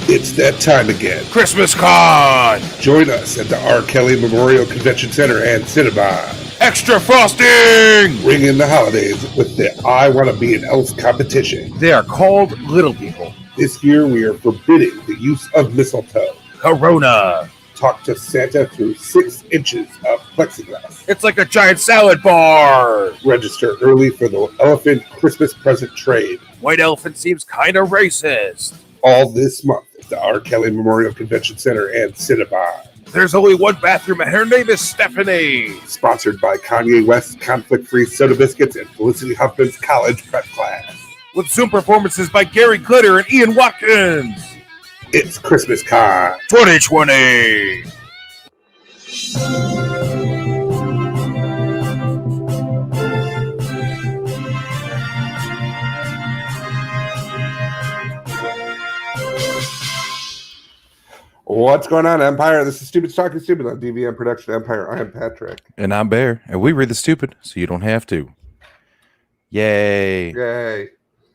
It's that time again. Christmas Con! Join us at the R. Kelly Memorial Convention Center and Cinema. Extra frosting! Ring in the holidays with the I Want to Be an Elf competition. They are called Little People. This year we are forbidding the use of mistletoe. Corona. Talk to Santa through 6 inches of plexiglass. It's like a giant salad bar. Register early for the elephant Christmas present trade. White elephant seems kind of racist. All this month at the R. Kelly Memorial Convention Center and Cinema. There's only one bathroom and her name is Stephanie. Sponsored by Kanye West's conflict-free soda biscuits and Felicity Huffman's college prep class. With Zoom performances by Gary Glitter and Ian Watkins. It's Christmas Con 2020. What's going on, Empire? This is Stupid Talking Stupid on DVM Production Empire. I am Patrick. And I'm Bear. And we read the stupid so you don't have to. Yay. Yay.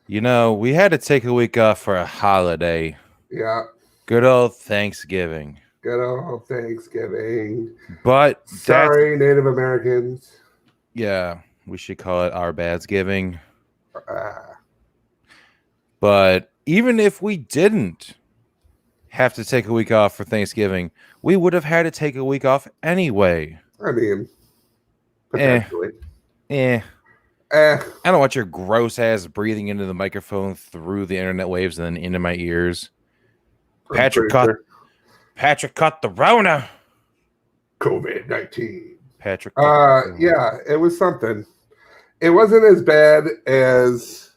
You know, we had to take a week off for a holiday. Yeah. Good old Thanksgiving. Good old Thanksgiving. But sorry, Native Americans. Yeah, we should call it our Badsgiving. But even if we didn't have to take a week off for Thanksgiving, we would have had to take a week off anyway. I mean, potentially. I don't want your gross ass breathing into the microphone through the internet waves and then into my ears. Patrick caught the Rona. COVID-19. Patrick. Yeah, it was something. It wasn't as bad as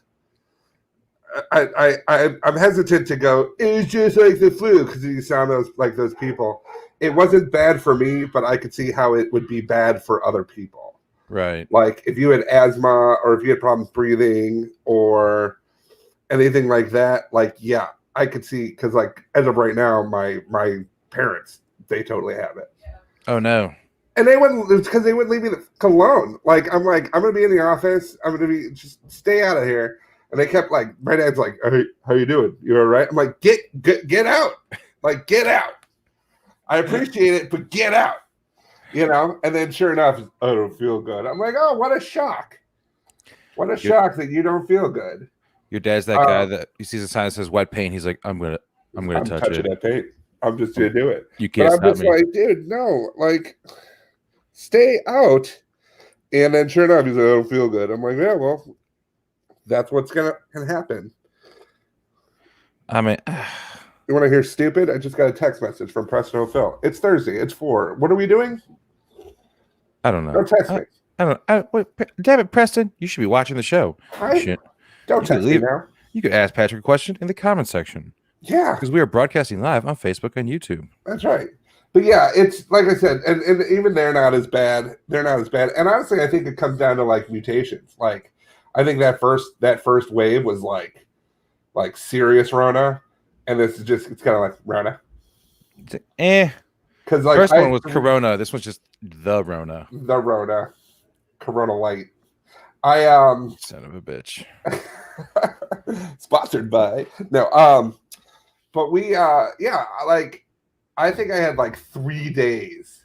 I'm hesitant to go. It's just like the flu because you sound like those people. It wasn't bad for me, but I could see how it would be bad for other people. Right. Like if you had asthma or if you had problems breathing or anything like that, like, yeah, I could see, because like as of right now, my parents, they totally have it. Oh no. And they wouldn't, because they wouldn't leave me alone. Like I'm gonna be in the office. I'm gonna be, just stay out of here. And they kept like, my dad's like, hey, how you doing? You all right? I'm like, get out. Like, get out. I appreciate it, but get out. You know? And then sure enough, I don't feel good. I'm like, oh, what a shock. What a shock that you don't feel good. Your dad's that guy that he sees a sign that says wet paint. He's like, I'm gonna touch it. That paint. I'm just gonna do it. You can't but I'm stop just me. Like, dude, no, like, stay out. And then sure enough, he's like, I don't feel good. I'm like, yeah, well, that's what's gonna happen. I mean, you want to hear stupid? I just got a text message from Preston O'Phil. It's Thursday. It's 4. What are we doing? I don't know. Don't text me. I don't. Wait, damn it, Preston! You should be watching the show. Don't text me now. You could ask Patrick a question in the comment section. Yeah, because we are broadcasting live on Facebook and YouTube. That's right. But yeah, it's like I said, and even they're not as bad. They're not as bad. And honestly, I think it comes down to like mutations. Like I think that first wave was like serious Rona, and this is just, it's kind of like Rona. Because like first one was Corona. This one's just the Rona. The Rona, Corona Light. Son of a bitch. Sponsored by no. But we yeah, like I think I had like 3 days.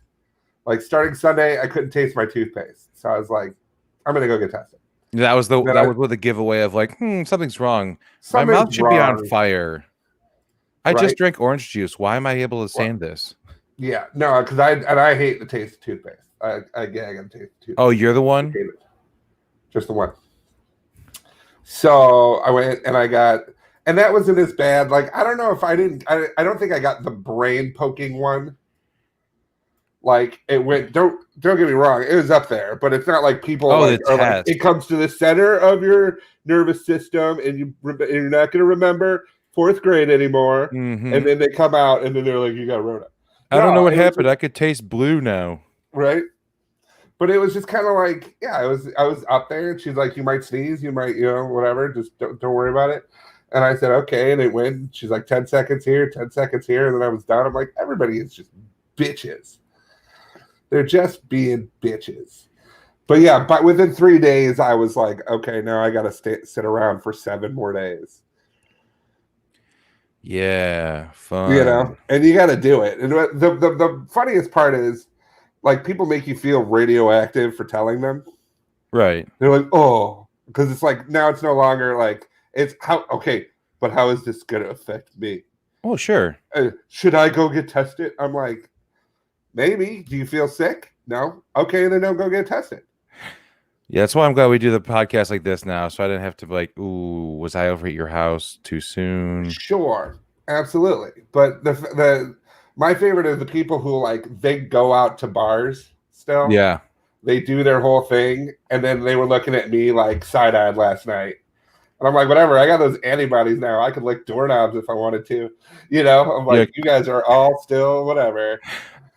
Like starting Sunday, I couldn't taste my toothpaste, so I was like, I'm gonna go get tested. That was with the giveaway of like, something's wrong. My mouth should be on fire. I just drank orange juice. Why am I able to stand this? Yeah, no, because I hate the taste of toothpaste. I gag on taste of toothpaste. Oh, you're the one? Just the one. So I went and I got, and that wasn't as bad. Like I don't know if I don't think I got the brain poking one. Like it went. Don't get me wrong. It was up there, but it's not like people. Oh, like, it comes to the center of your nervous system, and you're not going to remember 4th grade anymore. Mm-hmm. And then they come out, and then they're like, "You got Rona." I don't know what happened. I could taste blue now. Right. But it was just kind of like, yeah, I was up there, and she's like, "You might sneeze, you might, whatever. Just don't worry about it." And I said, "Okay." And it went. She's like, 10 seconds here, 10 seconds here, and then I was done. I'm like, everybody is just bitches. They're just being bitches. But yeah, but within 3 days, I was like, okay, now I got to sit around for 7 more days. Yeah, fun. You know, and you got to do it. And the funniest part is, like, people make you feel radioactive for telling them. Right. They're like, oh, because it's like now it's no longer like it's how okay, but how is this going to affect me? Oh, sure. Should I go get tested? I'm like, maybe. Do you feel sick? No. Okay, then don't go get tested. Yeah, that's why I'm glad we do the podcast like this now, so I didn't have to be like, ooh, was I over at your house too soon? Sure, absolutely. But the my favorite is the people who like they go out to bars still. Yeah. They do their whole thing, and then they were looking at me like side-eyed last night. And I'm like, whatever, I got those antibodies now. I could lick doorknobs if I wanted to. You know, I'm like, you guys are all still whatever.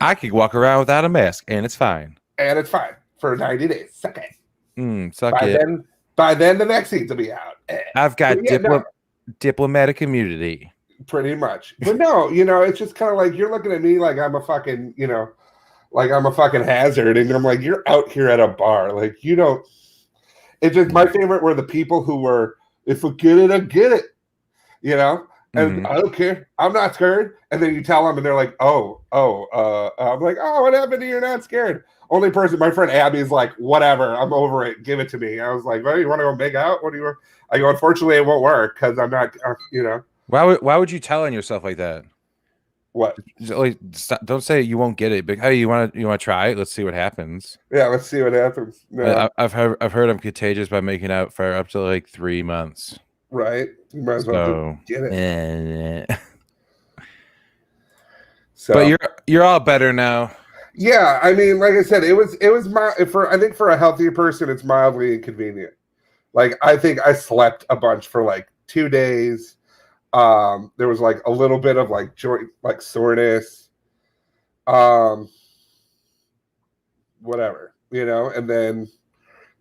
I could walk around without a mask, and it's fine. And it's fine for 90 days. Suck it. Suck it. By then, the vaccines will be out. I've got diplomatic immunity. Pretty much. But no, you know, it's just kind of like you're looking at me like I'm a fucking, you know, like I'm a fucking hazard. And I'm like, you're out here at a bar. Like, you don't. It's just my favorite were the people who were, if we get it, I get it. You know? And I don't care. I'm not scared. And then you tell them and they're like, I'm like, oh, what happened to you? You're not scared. Only person, my friend Abby is like, whatever, I'm over it. Give it to me. I was like, well, you want to go make out? What do you? I go, unfortunately, it won't work because I'm not, you know. Why would you tell on yourself like that? What? Like, don't say you won't get it, but hey, you want to try it? Let's see what happens. Yeah, let's see what happens. No. I've heard I'm contagious by making out for up to like 3 months. Right. You might as well get it. So, but you're all better now. Yeah, I mean, like I said, it was I think for a healthier person, it's mildly inconvenient. Like I think I slept a bunch for like 2 days. There was like a little bit of like joint like soreness. Whatever, you know, and then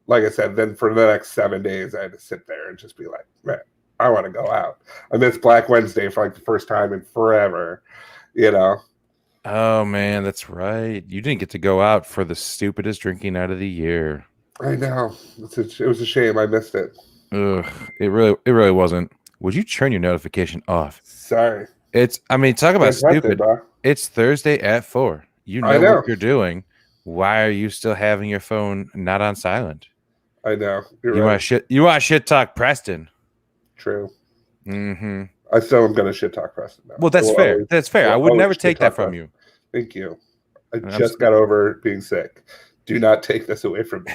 like I said, then for the next 7 days I had to sit there and just be like, man, I want to go out. I missed Black Wednesday for like the first time in forever, you know. Oh man, that's right. You didn't get to go out for the stupidest drinking night of the year. I know. It was a shame. I missed it. Ugh, it really wasn't. Would you turn your notification off? Sorry. Talk about stupid. It's Thursday at 4. You know what you're doing. Why are you still having your phone not on silent? I know. You want shit talk Preston. True. Mm-hmm. I still am gonna shit talk Preston now. Well, that's fair. That's fair. I would never take that from you. Thank you. I just got over being sick. Do not take this away from me.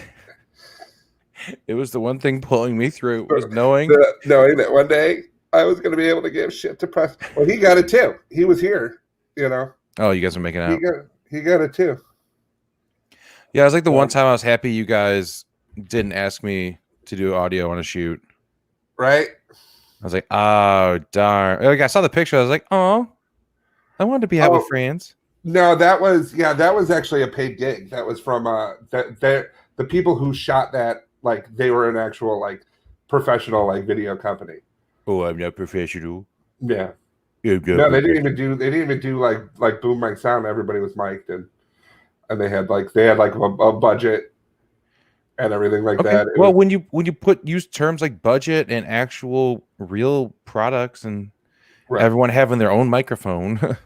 It was the one thing pulling me through. Was knowing that one day I was going to be able to give shit to Preston. Well, he got it too. He was here, you know. Oh, you guys are making out. He got it too. Yeah, it was like the one time I was happy you guys didn't ask me to do audio on a shoot. Right. I was like, oh darn! Like I saw the picture, I was like, oh, I wanted to be out with friends. No, that was actually a paid gig. That was from the people who shot that, like they were an actual like professional like video company. Oh, I'm not professional. Yeah. No, they didn't even do like boom mic sound. Everybody was mic'd and they had like a budget and everything like that. Well, when you use terms like budget and actual real products and everyone having their own microphone.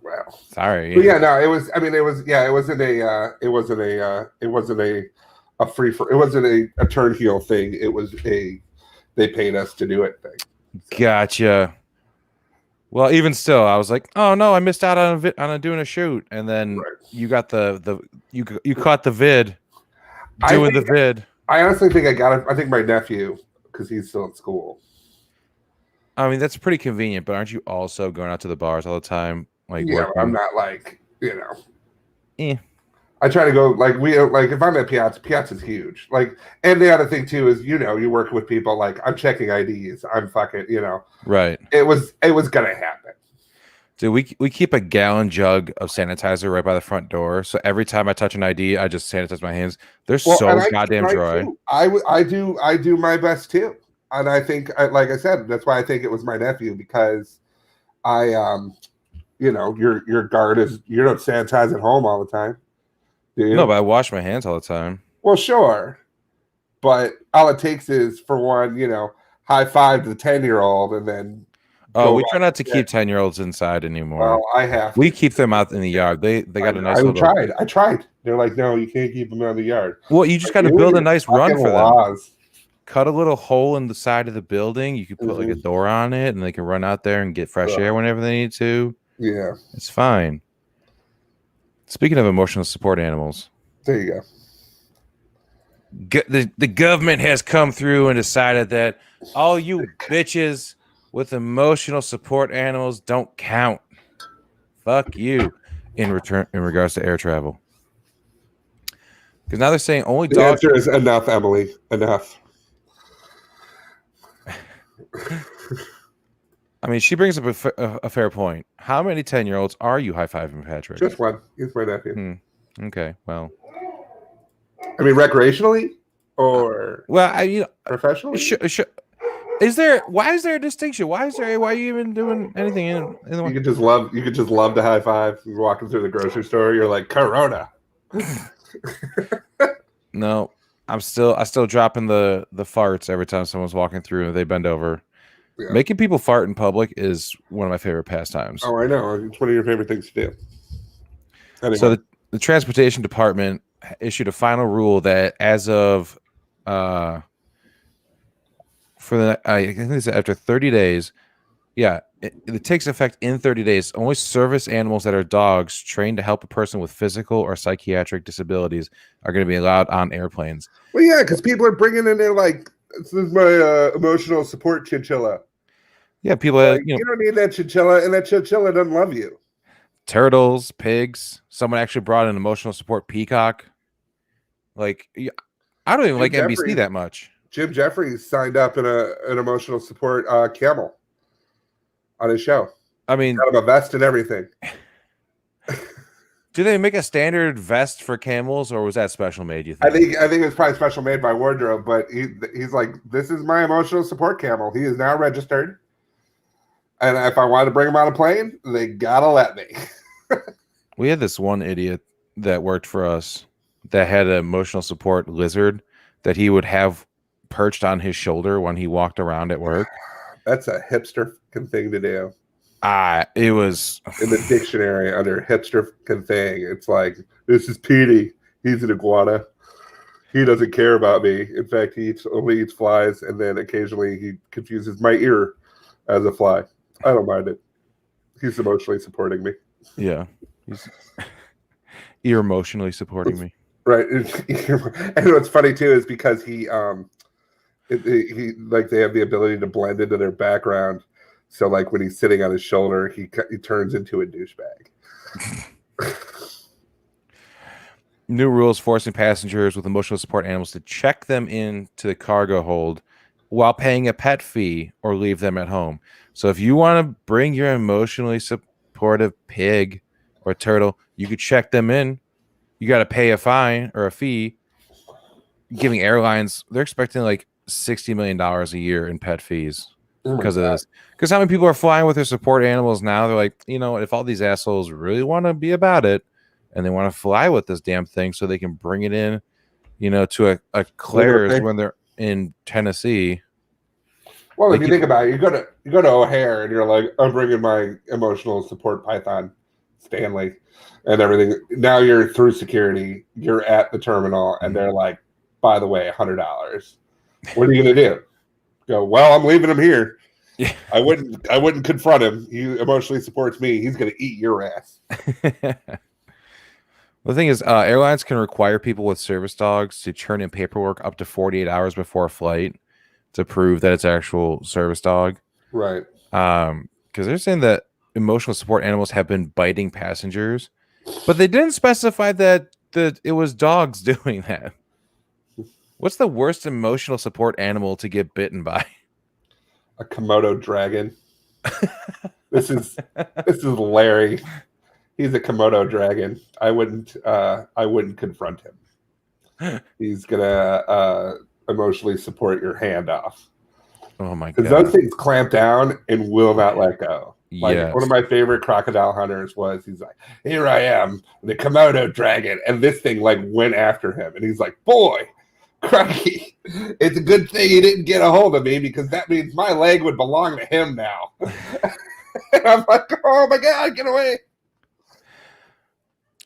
Well, sorry. But yeah, no, it was. I mean, it wasn't a turn heel thing. It was they paid us to do it thing. So. Gotcha. Well, even still, I was like, oh no, I missed out on doing a shoot, and then you got you caught the vid. The vid. I honestly think I got it. I think my nephew, because he's still in school. I mean, that's pretty convenient, but aren't you also going out to the bars all the time? Like, yeah, I'm not like, you know. Eh. I try to go like if I'm at Piazza's huge. Like, and the other thing too is, you know, you're working with people like I'm checking IDs. I'm fucking, you know. Right. It was gonna happen. Dude, we keep a gallon jug of sanitizer right by the front door. So every time I touch an ID, I just sanitize my hands. They're goddamn dry. I do my best too. And I think, like I said, that's why I think it was my nephew, because you know, your guard is, you don't sanitize at home all the time. Do you? No, but I wash my hands all the time. Well, sure. But all it takes is for one, you know, high five to the 10-year-old and then Oh, we try not to keep 10-year-olds inside anymore. Well, I have. We keep them out in the yard. They got a nice I little. I tried. They're like, no, you can't keep them out in the yard. Well, you just got to build a nice run for them. them. Cut a little hole in the side of the building. You could put like a door on it, and they can run out there and get fresh air whenever they need to. Yeah, it's fine. Speaking of emotional support animals, there you go. The government has come through and decided that all you bitches with emotional support animals don't count. Fuck you. In regards to air travel, because now they're saying only dogs. The answer is enough, Emily. Enough. I mean, she brings up a fair point. How many 10-year-olds are you high-fiving, Patrick? Just one. He's my nephew. Okay, well. I mean, recreationally or professionally? Why is there a distinction? Why are you even doing anything in the You could just love the high five. You're walking through the grocery store, you're like, Corona. No, I still dropping the farts every time someone's walking through and they bend over. Yeah. Making people fart in public is one of my favorite pastimes. Oh, I know. It's one of your favorite things to do. Anyway. So the transportation department issued a final rule that as of I think it's after 30 days. Yeah, it takes effect in 30 days. Only service animals that are dogs trained to help a person with physical or psychiatric disabilities are going to be allowed on airplanes. Well, yeah, because people are bringing in there like, this is my emotional support chinchilla. Yeah, people. Like, you don't need that chinchilla, and that chinchilla doesn't love you. Turtles, pigs. Someone actually brought an emotional support peacock. Like, I don't even like NBC that much. Jim Jeffries signed up in an emotional support camel on his show. I mean, got him a vest and everything. Do they make a standard vest for camels, or was that special made? You think? I think it was probably special made by Wardrobe, but he's like, this is my emotional support camel. He is now registered, and if I want to bring him on a plane, they gotta let me. We had this one idiot that worked for us that had an emotional support lizard that he would have perched on his shoulder when he walked around at work. That's a hipster thing to do. It was in the dictionary under hipster thing. It's like, this is Petey. He's an iguana. He doesn't care about me. In fact, he only eats flies, and then occasionally he confuses my ear as a fly. I don't mind it. He's emotionally supporting me. Yeah, he's emotionally supporting me. Right. And what's funny too is because he like, they have the ability to blend into their background. So like when he's sitting on his shoulder, he turns into a douchebag. New rules forcing passengers with emotional support animals to check them into the cargo hold while paying a pet fee or leave them at home. So if you want to bring your emotionally supportive pig or turtle, you could check them in. You got to pay a fine or a fee. Giving airlines, they're expecting like $60 million a year in pet fees because of this. Because how many people are flying with their support animals now? They're like, if all these assholes really want to be about it and they want to fly with this damn thing so they can bring it in, to a Claire's when they're in Tennessee. Well, if you think about it, you go to O'Hare and you're like, I'm bringing my emotional support python, Stanley, and everything. Now you're through security. You're at the terminal, and they're like, by the way, $100. What are you gonna do? Go, well, I'm leaving him here. Yeah. I wouldn't confront him. He emotionally supports me. He's gonna eat your ass. The thing is, airlines can require people with service dogs to turn in paperwork up to 48 hours before a flight to prove that it's actual service dog. Right. Because they're saying that emotional support animals have been biting passengers, but they didn't specify that it was dogs doing that. What's the worst emotional support animal to get bitten by? A Komodo dragon. This is Larry. He's a Komodo dragon. I wouldn't confront him. He's gonna emotionally support your hand off. Oh my god! Because those things clamp down and will not let go. Like, yes. One of my favorite crocodile hunters he's like, here I am, the Komodo dragon, and this thing like went after him, and he's like, boy, Crikey. It's a good thing he didn't get a hold of me because that means my leg would belong to him now. And I'm like, oh my God, get away.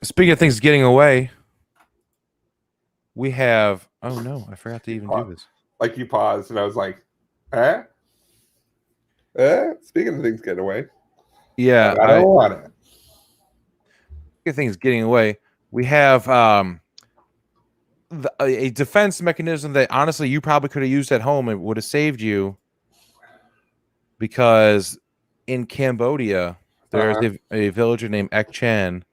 Speaking of things getting away, we have. Oh no, I forgot to even do this. Like you paused, and I was like, Speaking of things getting away. Yeah, I don't want it. Speaking of things getting away, we have a defense mechanism that honestly you probably could have used at home and would have saved you. Because in Cambodia, there's a villager named Ek Chan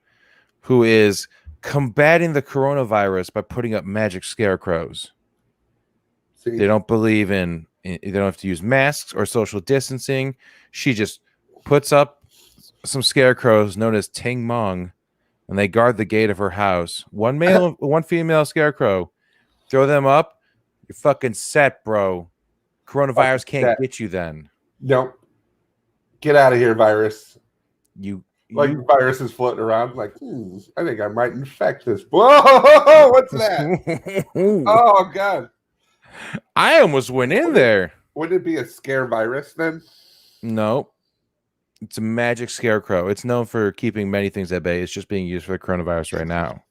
who is combating the coronavirus by putting up magic scarecrows. See? They don't believe in they don't have to use masks or social distancing. She just puts up some scarecrows known as Ting Mong, and they guard the gate of her house. One male, one female scarecrow. Throw them up, you're fucking set, bro. Coronavirus can't get you then. Nope. Get out of here, virus. You virus is floating around. Like, I think I might infect this. Whoa, what's that? Oh God. I almost went in there. Wouldn't it be a scare virus then? No. It's a magic scarecrow. It's known for keeping many things at bay. It's just being used for the coronavirus right now.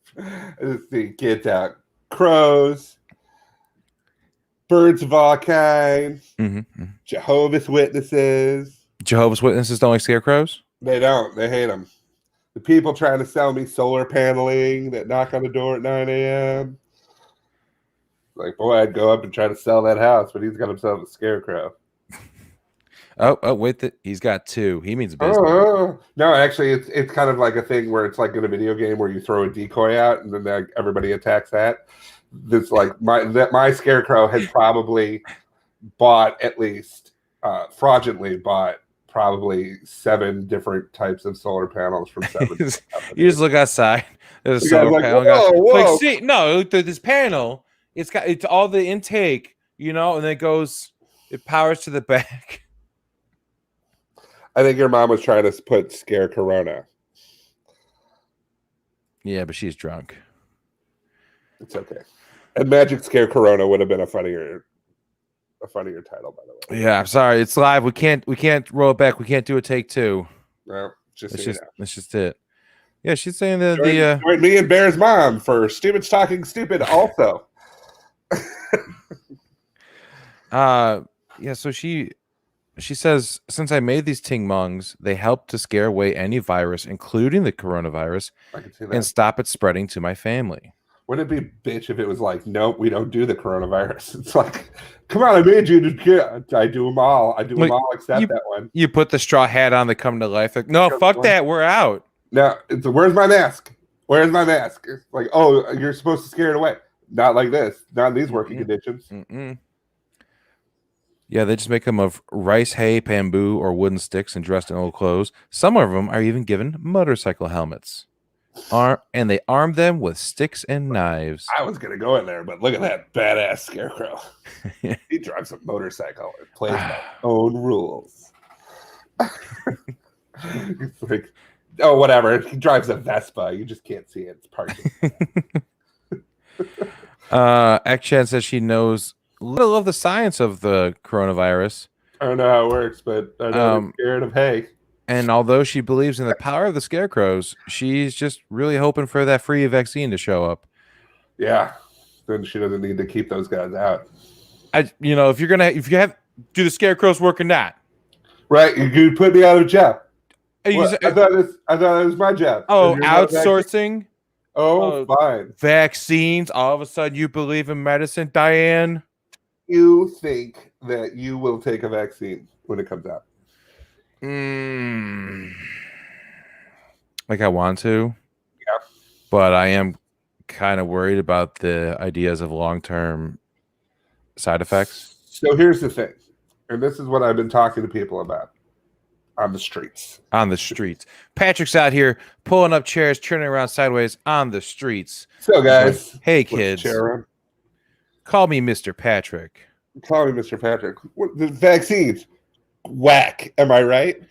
Let's see. Get out. Crows. Birds of all kinds. Jehovah's Witnesses. Jehovah's Witnesses don't like scarecrows? They don't. They hate them. The people trying to sell me solar paneling that knock on the door at 9 a.m. Like, boy, I'd go up and try to sell that house, but he's got himself a scarecrow. Oh, wait, he's got two. He means business. No, actually, it's kind of like a thing where it's like in a video game where you throw a decoy out and then everybody attacks that. This like my scarecrow had probably bought at least fraudulently bought probably 7 different types of solar panels from 7. You just look outside. There's a solar panel. Whoa. Like, see, no, this panel. It's all the intake, and then it powers to the back. I think your mom was trying to put scare Corona. Yeah, but she's drunk. It's okay. And Magic Scare Corona would have been a funnier title, by the way. Yeah, I'm sorry. It's live. We can't roll it back. We can't do a take 2. No, that's just it. Yeah, she's saying that join me and Bear's mom for Stupid Talking Stupid also. Yeah, so she says, since I made these Ting Mongs, they help to scare away any virus, including the coronavirus, and stop it spreading to my family. Wouldn't it be bitch if it was like, nope, we don't do the coronavirus? It's like, come on, I made you to get. I do them all. I do them all except that one. You put the straw hat on, they come to life. Like, no, fuck that. We're out. No, where's my mask? Where's my mask? It's like, oh, you're supposed to scare it away. Not like this. Not in these working conditions. Yeah, they just make them of rice, hay, bamboo, or wooden sticks and dressed in old clothes. Some of them are even given motorcycle helmets. And they arm them with sticks and knives. I was going to go in there, but look at that badass scarecrow. He drives a motorcycle and plays by his own rules. It's like, oh, whatever. He drives a Vespa. You just can't see it. It's parking. Ek-chan says she knows little of the science of the coronavirus. I don't know how it works, but I know I'm scared of hay. And although she believes in the power of the scarecrows, she's just really hoping for that free vaccine to show up. Yeah, then she doesn't need to keep those guys out. If you have, do the scarecrows work or not? Right, you put me out of a job. I thought it was my job. Oh, outsourcing. Fine. Vaccines. All of a sudden, you believe in medicine, Diane? You think that you will take a vaccine when it comes out? Like I want to. Yeah. But I am kind of worried about the ideas of long-term side effects. So here's the thing, and this is what I've been talking to people about on the streets. Patrick's out here pulling up chairs, turning around sideways on the streets. So guys, hey kids, call me Mr. Patrick. Call me Mr. Patrick. The vaccines, whack. Am I right?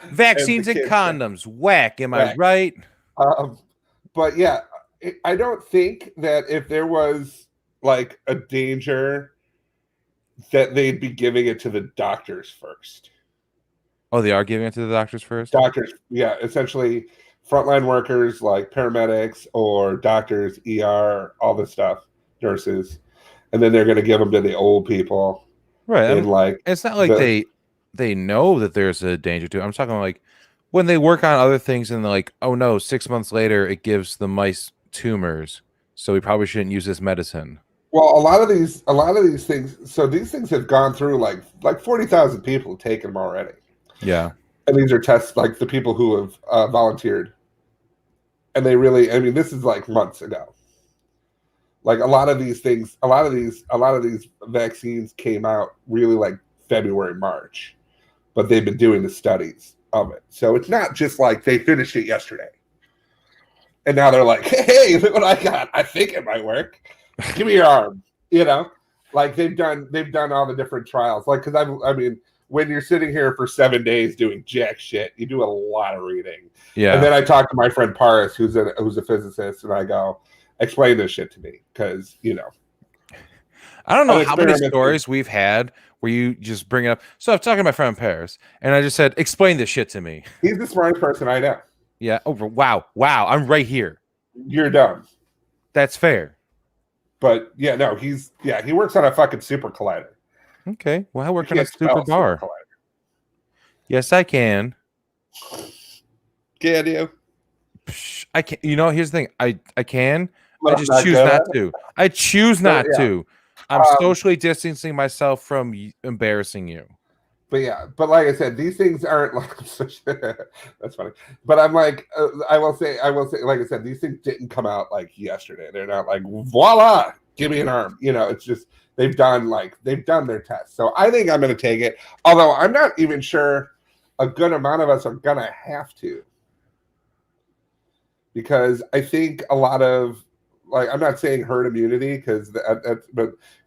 Vaccines and condoms, whack. Am I right? But yeah, I don't think that if there was like a danger that they'd be giving it to the doctors first. Oh, they are giving it to the doctors first? Doctors, yeah, essentially frontline workers like paramedics or doctors, ER, all this stuff, nurses, and then they're going to give them to the old people. Right. In like it's not like they know that there's a danger to it. I'm talking like when they work on other things and they're like, oh no, 6 months later it gives the mice tumors, so we probably shouldn't use this medicine. Well, a lot of these things. So these things have gone through like 40,000 people have taken them already. Yeah. And these are tests like the people who have volunteered. And they really, I mean, this is like months ago. Like a lot of these things, a lot of these vaccines came out really like February, March, but they've been doing the studies of it. So it's not just like they finished it yesterday. And now they're like, hey, look what I got. I think it might work. Give me your arm. You know, like they've done all the different trials. Like, because I mean, when you're sitting here for 7 days doing jack shit, you do a lot of reading. Yeah. And then I talked to my friend Paris, who's a physicist, and I go, explain this shit to me, because I don't know how many stories we've had where you just bring it up. So I'm talking to my friend Paris, and I just said, explain this shit to me. He's the smartest person I know. Yeah. Oh, wow. I'm right here. You're dumb. That's fair. But yeah, no, he works on a fucking super collider. Okay. Well, I work on a super bar. Yes, I can. Can you? I can. Here's the thing. I can. I just choose not to. I choose not to. I'm socially distancing myself from embarrassing you. But like I said, these things aren't like that's funny. But I'm like, I will say, like I said, these things didn't come out like yesterday. They're not like, voila, give me an arm. It's just they've done their tests. So I think I'm going to take it. Although I'm not even sure a good amount of us are going to have to, because I think a lot of, like, I'm not saying herd immunity because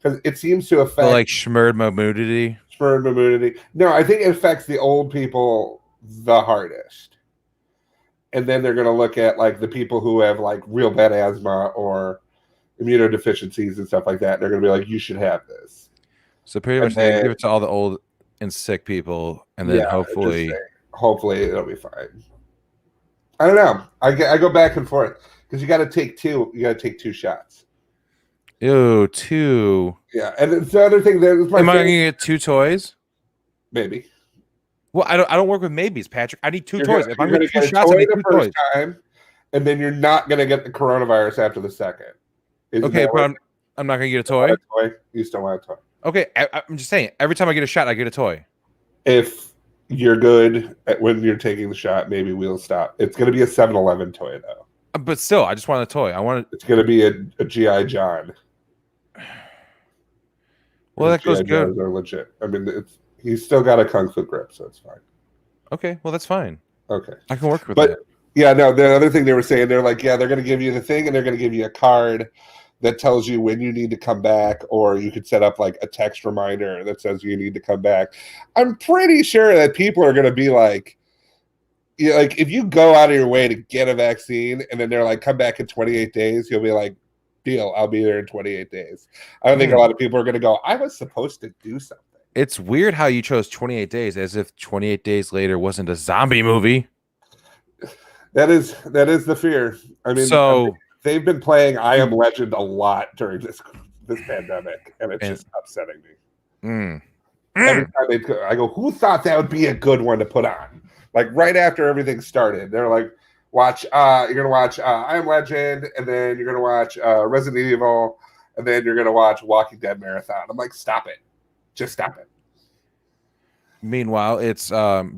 it seems to affect like schmerd immunity. No, I think it affects the old people the hardest. And then they're going to look at like the people who have like real bad asthma or immunodeficiencies and stuff like that. And they're going to be like, you should have this. So pretty much they give it to all the old and sick people, and then hopefully it'll be fine. I don't know. I go back and forth because you got to take two. You got to take 2 shots. Ew, 2. Yeah, and it's the other thing. Am I going to get 2 toys? Maybe. Well, I don't work with maybes, Patrick. I need 2 toys. If I'm going to get 2 shots, I need 2 toys. Time, and then you're not going to get the coronavirus after the second. Okay, but I'm not going to get a toy? You still want a toy. Okay, I'm just saying. Every time I get a shot, I get a toy. If you're good when you're taking the shot, maybe we'll stop. It's going to be a 7-Eleven toy, though. But still, I just want a toy. It's going to be a G.I. John. Well, that goes good. Are legit. I mean, he's still got a kung fu grip, so it's fine. Okay, well, that's fine. Okay, I can work with that. Yeah, no. The other thing they were saying, they're like, yeah, they're going to give you the thing, and they're going to give you a card that tells you when you need to come back, or you could set up like a text reminder that says you need to come back. I'm pretty sure that people are going to be like, like if you go out of your way to get a vaccine and then they're like, come back in 28 days, you'll be like, deal, I'll be there in 28 days. I don't think a lot of people are going to go, I was supposed to do something. It's weird how you chose 28 days as if 28 days later wasn't a zombie movie. That is the fear. I mean, they've been playing I Am Legend a lot during this pandemic, and it's just upsetting me. Every time I go, who thought that would be a good one to put on? Like right after everything started, they're like, watch, you're going to watch I Am Legend, and then you're going to watch Resident Evil, and then you're going to watch Walking Dead Marathon. I'm like, stop it. Just stop it. Meanwhile, it's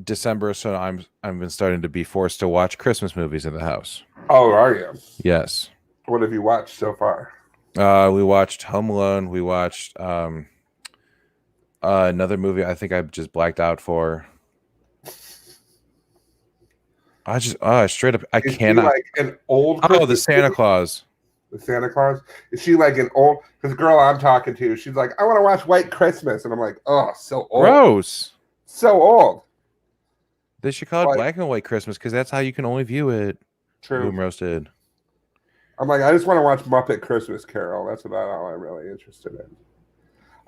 December, so I've been starting to be forced to watch Christmas movies in the house. Oh, are you? Yes. What have you watched so far? We watched Home Alone. We watched another movie I think I just blacked out for. I straight up Is cannot. She like an old the Santa Claus. The Santa Claus? Is she like an old? Because the girl I'm talking to, she's like, I want to watch White Christmas, and I'm like, oh, so old. Gross. So old. They should call it Black and White Christmas because that's how you can only view it. True. Boom roasted. I'm like, I just want to watch Muppet Christmas Carol. That's about all I'm really interested in.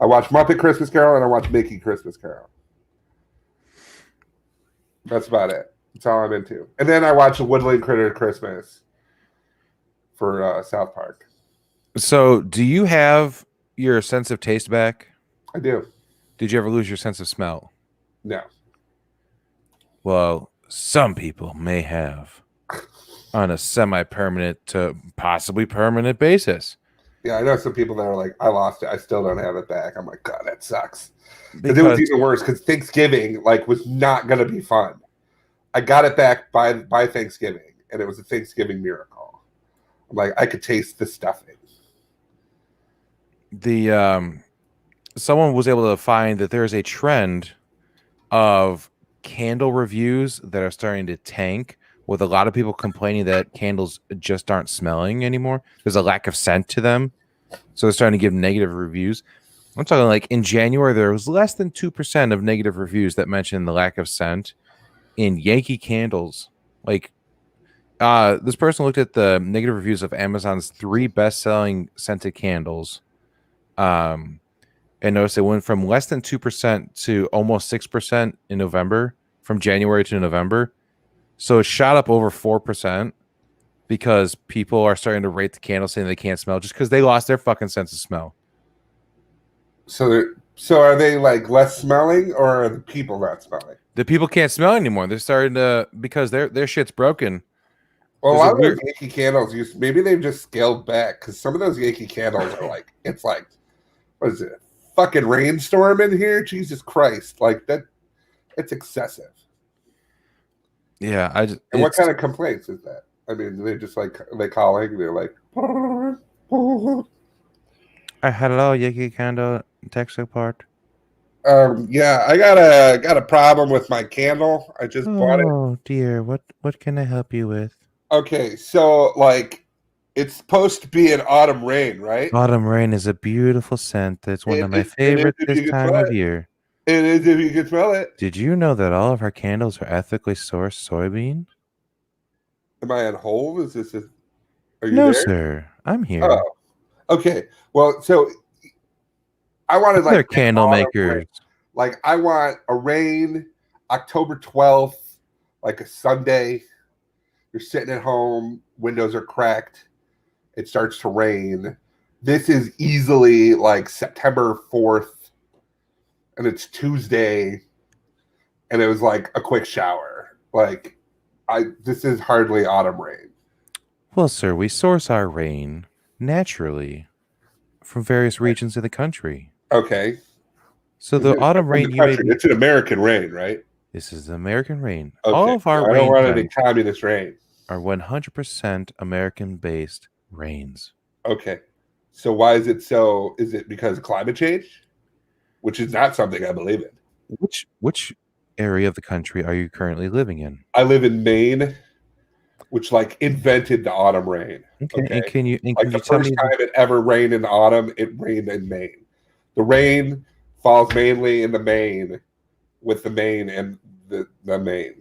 I watch Muppet Christmas Carol and I watch Mickey Christmas Carol. That's about it. That's all I'm into. And then I watch a Woodland Critter Christmas for South Park. So, do you have your sense of taste back? I do. Did you ever lose your sense of smell? No. Well, some people may have on a semi-permanent to possibly permanent basis. Yeah, I know some people that are like, I lost it. I still don't have it back. I'm like, God, that sucks. Because it was even worse because Thanksgiving was not going to be fun. I got it back by Thanksgiving, and it was a Thanksgiving miracle. I'm like, I could taste the stuffing. Someone was able to find that there's a trend of candle reviews that are starting to tank, with a lot of people complaining that candles just aren't smelling anymore. There's a lack of scent to them, so they're starting to give negative reviews. I'm talking like in January, there was less than 2% of negative reviews that mentioned the lack of scent in Yankee candles. Like, this person looked at the negative reviews of Amazon's 3 best-selling scented candles, and noticed it went from less than 2% to almost 6% in November, from January to November. So it shot up over 4% because people are starting to rate the candle saying they can't smell just because they lost their fucking sense of smell. So are they like less smelling, or are the people not smelling? The people can't smell anymore. They're starting to, because their shit's broken. Well, a lot of those Yankee candles, maybe they've just scaled back, because some of those Yankee candles are like, it's like, what is it? Fucking rainstorm in here? Jesus Christ. Like that, it's excessive. Yeah, and what kind of complaints is that? I mean, they just like they calling. They're like, hello, Yankee candle tech support. Yeah, I got a problem with my candle. I just bought it. Oh dear, what can I help you with? Okay, so like, it's supposed to be an autumn rain, right? Autumn rain is a beautiful scent. That's one of my favorites this time of year. It is if you can smell it. Did you know that all of our candles are ethically sourced soybean? Am I on hold? Are you no, there? Sir. I'm here. Oh, okay. Well, so I wanted like candle makers. Rain. Like I want a rain, October 12th, like a Sunday. You're sitting at home, windows are cracked. It starts to rain. This is easily like September 4th. And it's Tuesday, and it was like a quick shower. Like, this is hardly autumn rain. Well, sir, we source our rain naturally from various regions of the country. Okay. So the autumn rain, it's an American rain, right? This is the American rain. Okay. All of our I don't want any communist rain. Are 100% American-based rains. Okay. So why is it so? Is it because of climate change? Which is not something I believe in. Which area of the country are you currently living in? I live in Maine, which like invented the autumn rain. Okay. And can you the first time it ever rained in autumn, it rained in Maine. The rain falls mainly in the Maine, with the Maine and the Maine.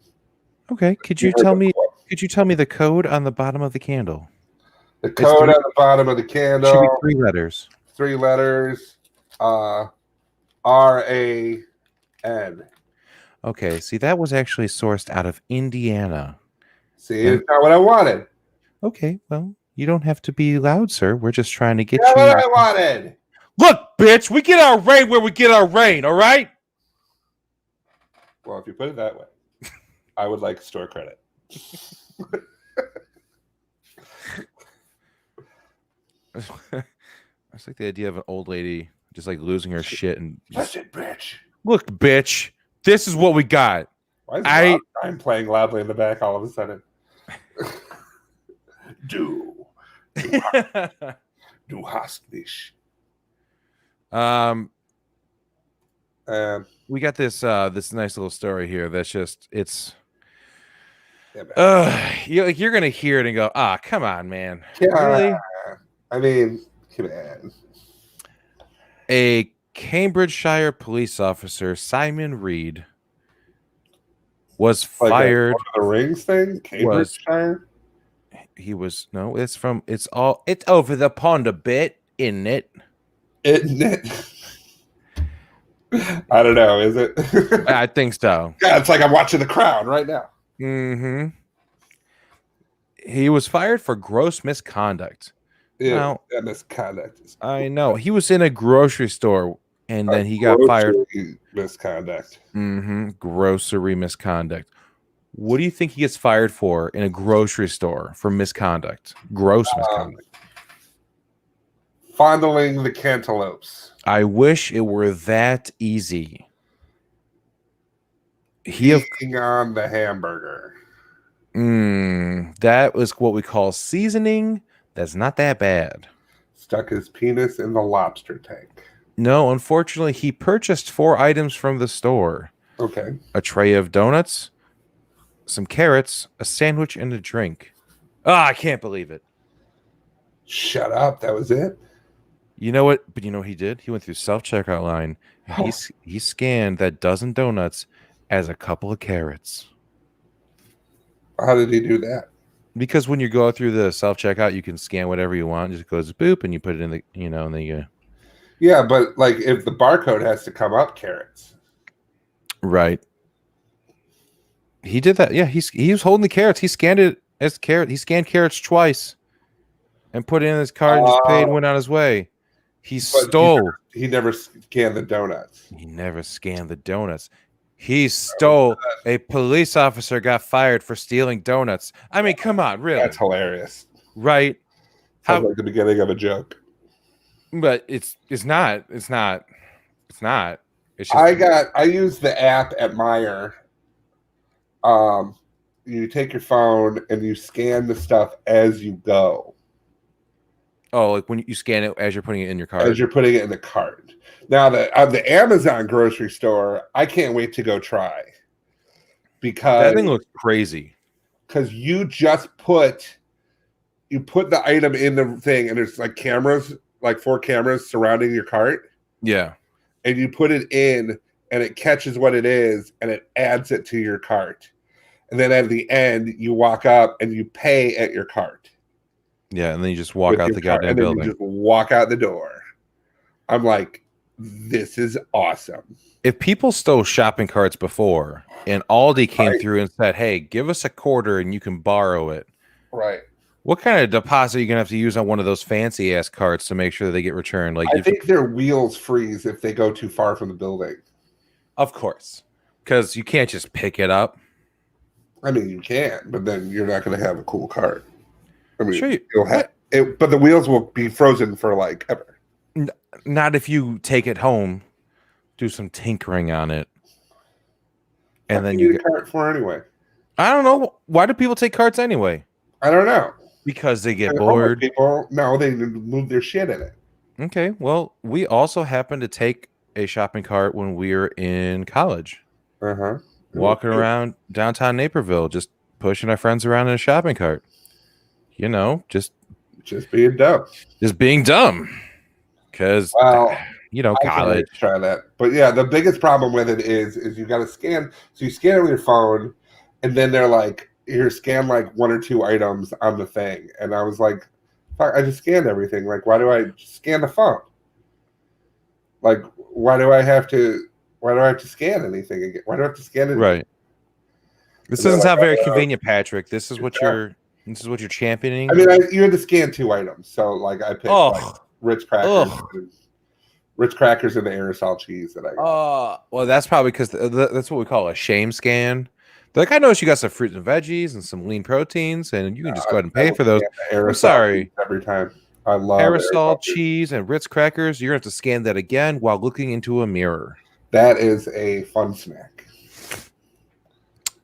Okay. Could you tell me the code on the bottom of the candle? The code on the bottom of the candle should be 3 letters. 3 letters. RAN. Okay, see, that was actually sourced out of Indiana. See, it's not what I wanted. Okay, well, you don't have to be loud, sir. We're just trying to get you. What I wanted. Look, bitch, we get our rain where we get our rain, all right? Well, if you put it that way, I would like store credit. It's like the idea of an old lady just like losing her shit and listen, bitch. Look, bitch, this is what we got. Why is I'm playing loudly in the back all of a sudden? Du hast mich. We got this nice little story here that's just you're gonna hear it and go, come on, man. Really? I mean, come on. A Cambridgeshire police officer, Simon Reed, was fired. The Rings thing? Cambridgeshire? It's over the pond a bit, isn't it? Isn't it? I don't know. Is it? I think so. Yeah, it's like I'm watching The Crown right now. Mm-hmm. He was fired for gross misconduct. Yeah, Now, that misconduct. I know he was in a grocery store and then he got fired. Misconduct. Mm-hmm. Grocery misconduct. What do you think he gets fired for in a grocery store for misconduct? Gross misconduct. Fondling the cantaloupes. I wish it were that easy. Eating on the hamburger. That was what we call seasoning. That's not that bad. Stuck his penis in the lobster tank. No, unfortunately, he purchased 4 items from the store. Okay. A tray of donuts, some carrots, a sandwich, and a drink. I can't believe it. Shut up. That was it? You know what? But you know what he did? He went through self-checkout line. And he scanned that dozen donuts as a couple of carrots. How did he do that? Because when you go through the self-checkout, you can scan whatever you want. It just goes boop, and you put it in the, and then you. Yeah, but like if the barcode has to come up carrots. Right. He did that. Yeah, he was holding the carrots. He scanned it as carrot. He scanned carrots twice and put it in his card and just paid and went on his way. He stole. He never scanned the donuts. He never scanned the donuts. He stole. A police officer got fired for stealing donuts. I mean, come on, really? That's hilarious. Right? Sounds like the beginning of a joke. But it's not. It's not. It's not. It's just, I use the app at Meijer. You take your phone and you scan the stuff as you go. Oh, like when you scan it as you're putting it in your cart. As you're putting it in the cart. Now, the Amazon grocery store, I can't wait to go try. Because that thing looks crazy. Because you just put the item in the thing and there's like cameras, like 4 cameras surrounding your cart. Yeah. And you put it in and it catches what it is and it adds it to your cart. And then at the end, you walk up and you pay at your cart. Yeah, and then you just walk out the goddamn building. You just walk out the door. I'm like, this is awesome. If people stole shopping carts before and Aldi came through and said, hey, give us a quarter and you can borrow it. Right. What kind of deposit are you going to have to use on one of those fancy ass carts to make sure that they get returned? Like, I think their wheels freeze if they go too far from the building. Of course. Because you can't just pick it up. I mean, you can, but then you're not going to have a cool cart. I mean, sure you'll have it, but the wheels will be frozen for like ever. Not if you take it home, do some tinkering on it, and then you get a cart for anyway. I don't know. Why do people take carts anyway? I don't know. Because they get bored. People, no, they move their shit in it. Okay, well, we also happened to take a shopping cart when we were in college. Walking around downtown Naperville, just pushing our friends around in a shopping cart. You know, just being dumb. Just being dumb. Because, college. I try that. But yeah, the biggest problem with it is you got to scan. So you scan it with your phone, and then they're like, here, scan like 1 or 2 items on the thing. And I was like, fuck, I just scanned everything. Like, why do I scan the phone? Like, why do I have to scan anything again? Why do I have to scan it? Right. This doesn't sound very convenient, Patrick. This is what you're championing. I mean, you had to scan 2 items. So like I picked like Ritz crackers. Ritz crackers and the aerosol cheese that I got. Well, that's probably because that's what we call a shame scan. They're like, I noticed you got some fruits and veggies and some lean proteins, and you can just go ahead and pay for those. I'm sorry. Every time. I love aerosol cheese and Ritz crackers. You're going to have to scan that again while looking into a mirror. That is a fun snack.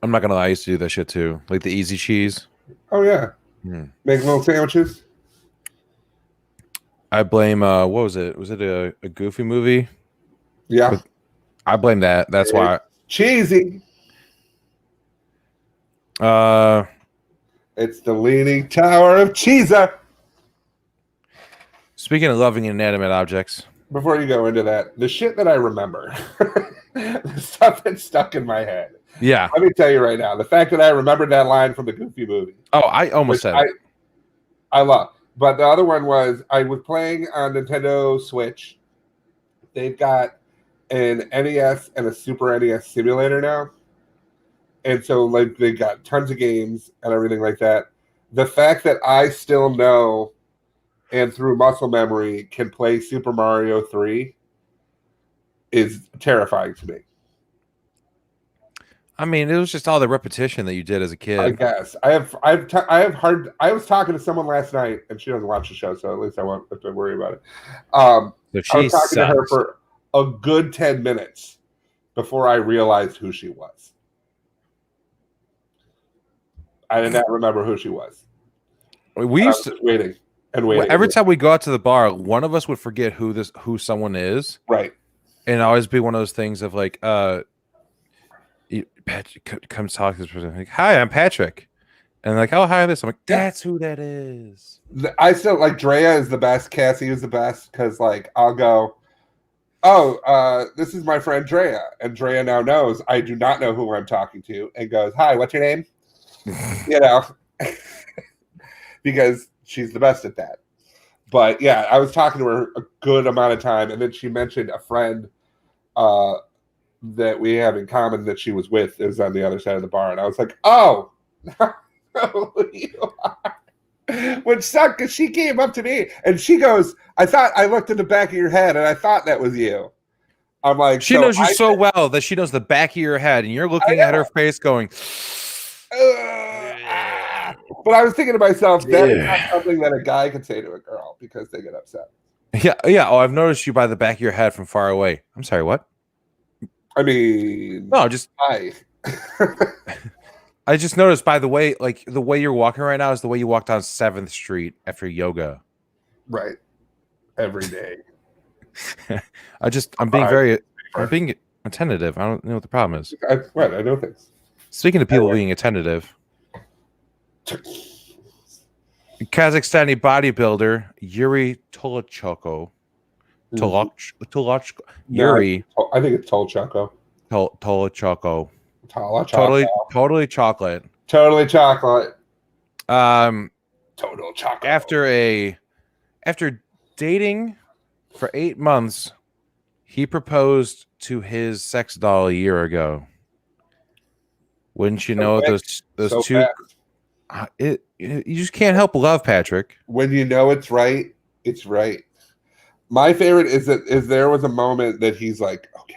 I'm not going to lie. I used to do that shit too. Like the easy cheese. Oh, yeah. Make little sandwiches. I blame, what was it? Was it a Goofy movie? Yeah. I blame that. That's why. Cheesy. It's the Leaning Tower of Cheesa. Speaking of loving inanimate objects. Before you go into that, the shit that I remember, the stuff that's stuck in my head. Yeah. Let me tell you right now, the fact that I remembered that line from the Goofy movie. Oh, I almost said it. I love. But the other one was I was playing on Nintendo Switch. They've got an NES and a Super NES simulator now. And so like they got tons of games and everything like that. The fact that I still know and through muscle memory can play Super Mario 3 is terrifying to me. I mean, it was just all the repetition that you did as a kid. I guess I was talking to someone last night, and she doesn't watch the show, so at least I won't have to worry about it. So I was talking to her for a good 10 minutes before I realized who she was. I did not remember who she was. We used to waiting and waiting. Every time we go out to the bar, one of us would forget who someone is, right? And always be one of those things of like, Patrick, come talk to this person. Like, hi, I'm Patrick. And like, oh, hi, this. I'm like, that's who that is. I still like Drea is the best. Cassie is the best because like I'll go, oh, this is my friend Drea, and Drea now knows I do not know who I'm talking to, and goes, hi, what's your name? You know, because she's the best at that. But yeah, I was talking to her a good amount of time, and then she mentioned a friend that we have in common that she was with. It was on the other side of the bar, and I was like, "Oh, you are." Which sucked because she came up to me and she goes, "I thought I looked in the back of your head, and I thought that was you." I'm like, she knows you so well that she knows the back of your head, and you're looking at her face, going. But I was thinking to myself, that is not something that a guy could say to a girl because they get upset. Yeah. Oh, I've noticed you by the back of your head from far away. I'm sorry, what? I mean, no, just I just noticed by the way, like the way you're walking right now is the way you walked down 7th Street after yoga. Right. Every day. I'm being attentive. I don't know what the problem is. I know things. Speaking of people being attentive, Kazakhstani bodybuilder Yuri Tolochko. Yuri. I think it's Tolchako. Tolochko. Totally chocolate. Totally chocolate. Total chocolate. After dating for 8 months, he proposed to his sex doll a year ago. Wouldn't you know those two? You just can't help love, Patrick. When you know it's right, it's right. My favorite is there was a moment that he's like, okay,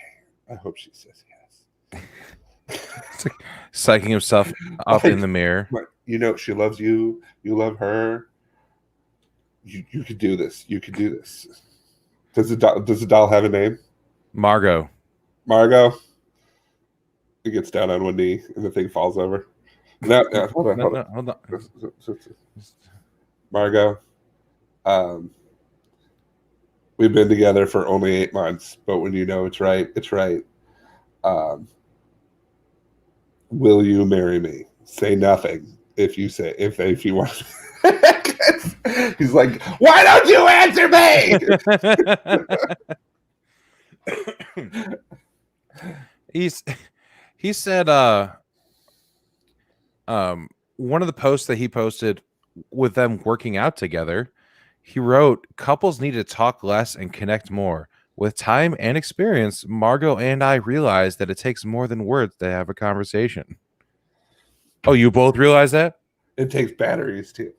I hope she says yes. It's like psyching himself up in the mirror. You know, she loves you. You love her. You could do this. You could do this. Does the doll have a name? Margot. He gets down on one knee and the thing falls over. No, hold on. Margot, we've been together for only 8 months, but when you know it's right, it's right. Will you marry me? Say nothing if you want. He's like, why don't you answer me? He said one of the posts that he posted with them working out together, he wrote, couples need to talk less and connect more. With time and experience, Margot and I realized that it takes more than words to have a conversation. Oh, you both realize that? It takes batteries too.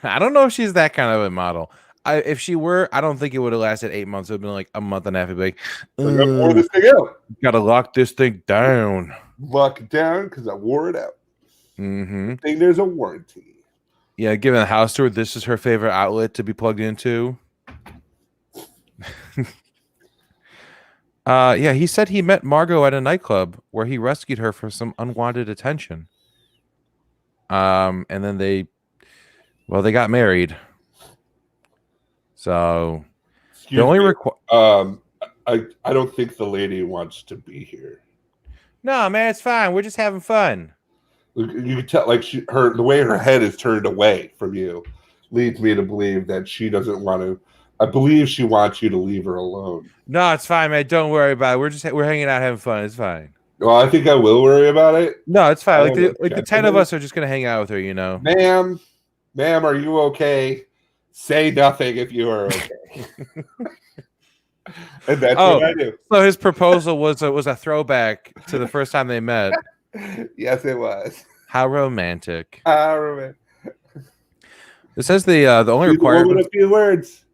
I don't know if she's that kind of a model. If she were, I don't think it would have lasted 8 months. It would have been like a month and a half. It'd be like, this thing out. Gotta lock this thing down. Lock it down because I wore it out. Mm-hmm. I think there's a warranty. Yeah, giving the house tour, this is her favorite outlet to be plugged into. Yeah, he said he met Margot at a nightclub where he rescued her from some unwanted attention. And then they got married. So the only I don't think the lady wants to be here. No, man, it's fine. We're just having fun. You can tell, like the way her head is turned away from you, leads me to believe that she doesn't want to. I believe she wants you to leave her alone. No, it's fine, man. Don't worry about it. We're hanging out, having fun. It's fine. Well, I think I will worry about it. No, it's fine. Like the 10 of us are just gonna hang out with her, you know. Ma'am, Ma'am, are you okay? Say nothing if you are okay. And that's what I do. So his proposal was a throwback to the first time they met. Yes, it was. How romantic. I remember. It says the only She's a woman requirement. of few words,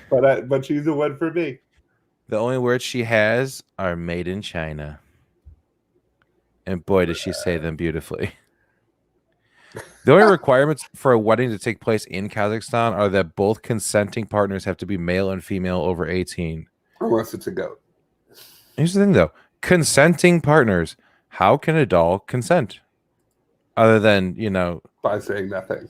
but she's the one for me. The only words she has are made in China. And boy, does she say them beautifully. The only requirements for a wedding to take place in Kazakhstan are that both consenting partners have to be male and female over 18. Unless it's a goat. Here's the thing, though. Consenting partners. How can a doll consent? Other than, By saying nothing.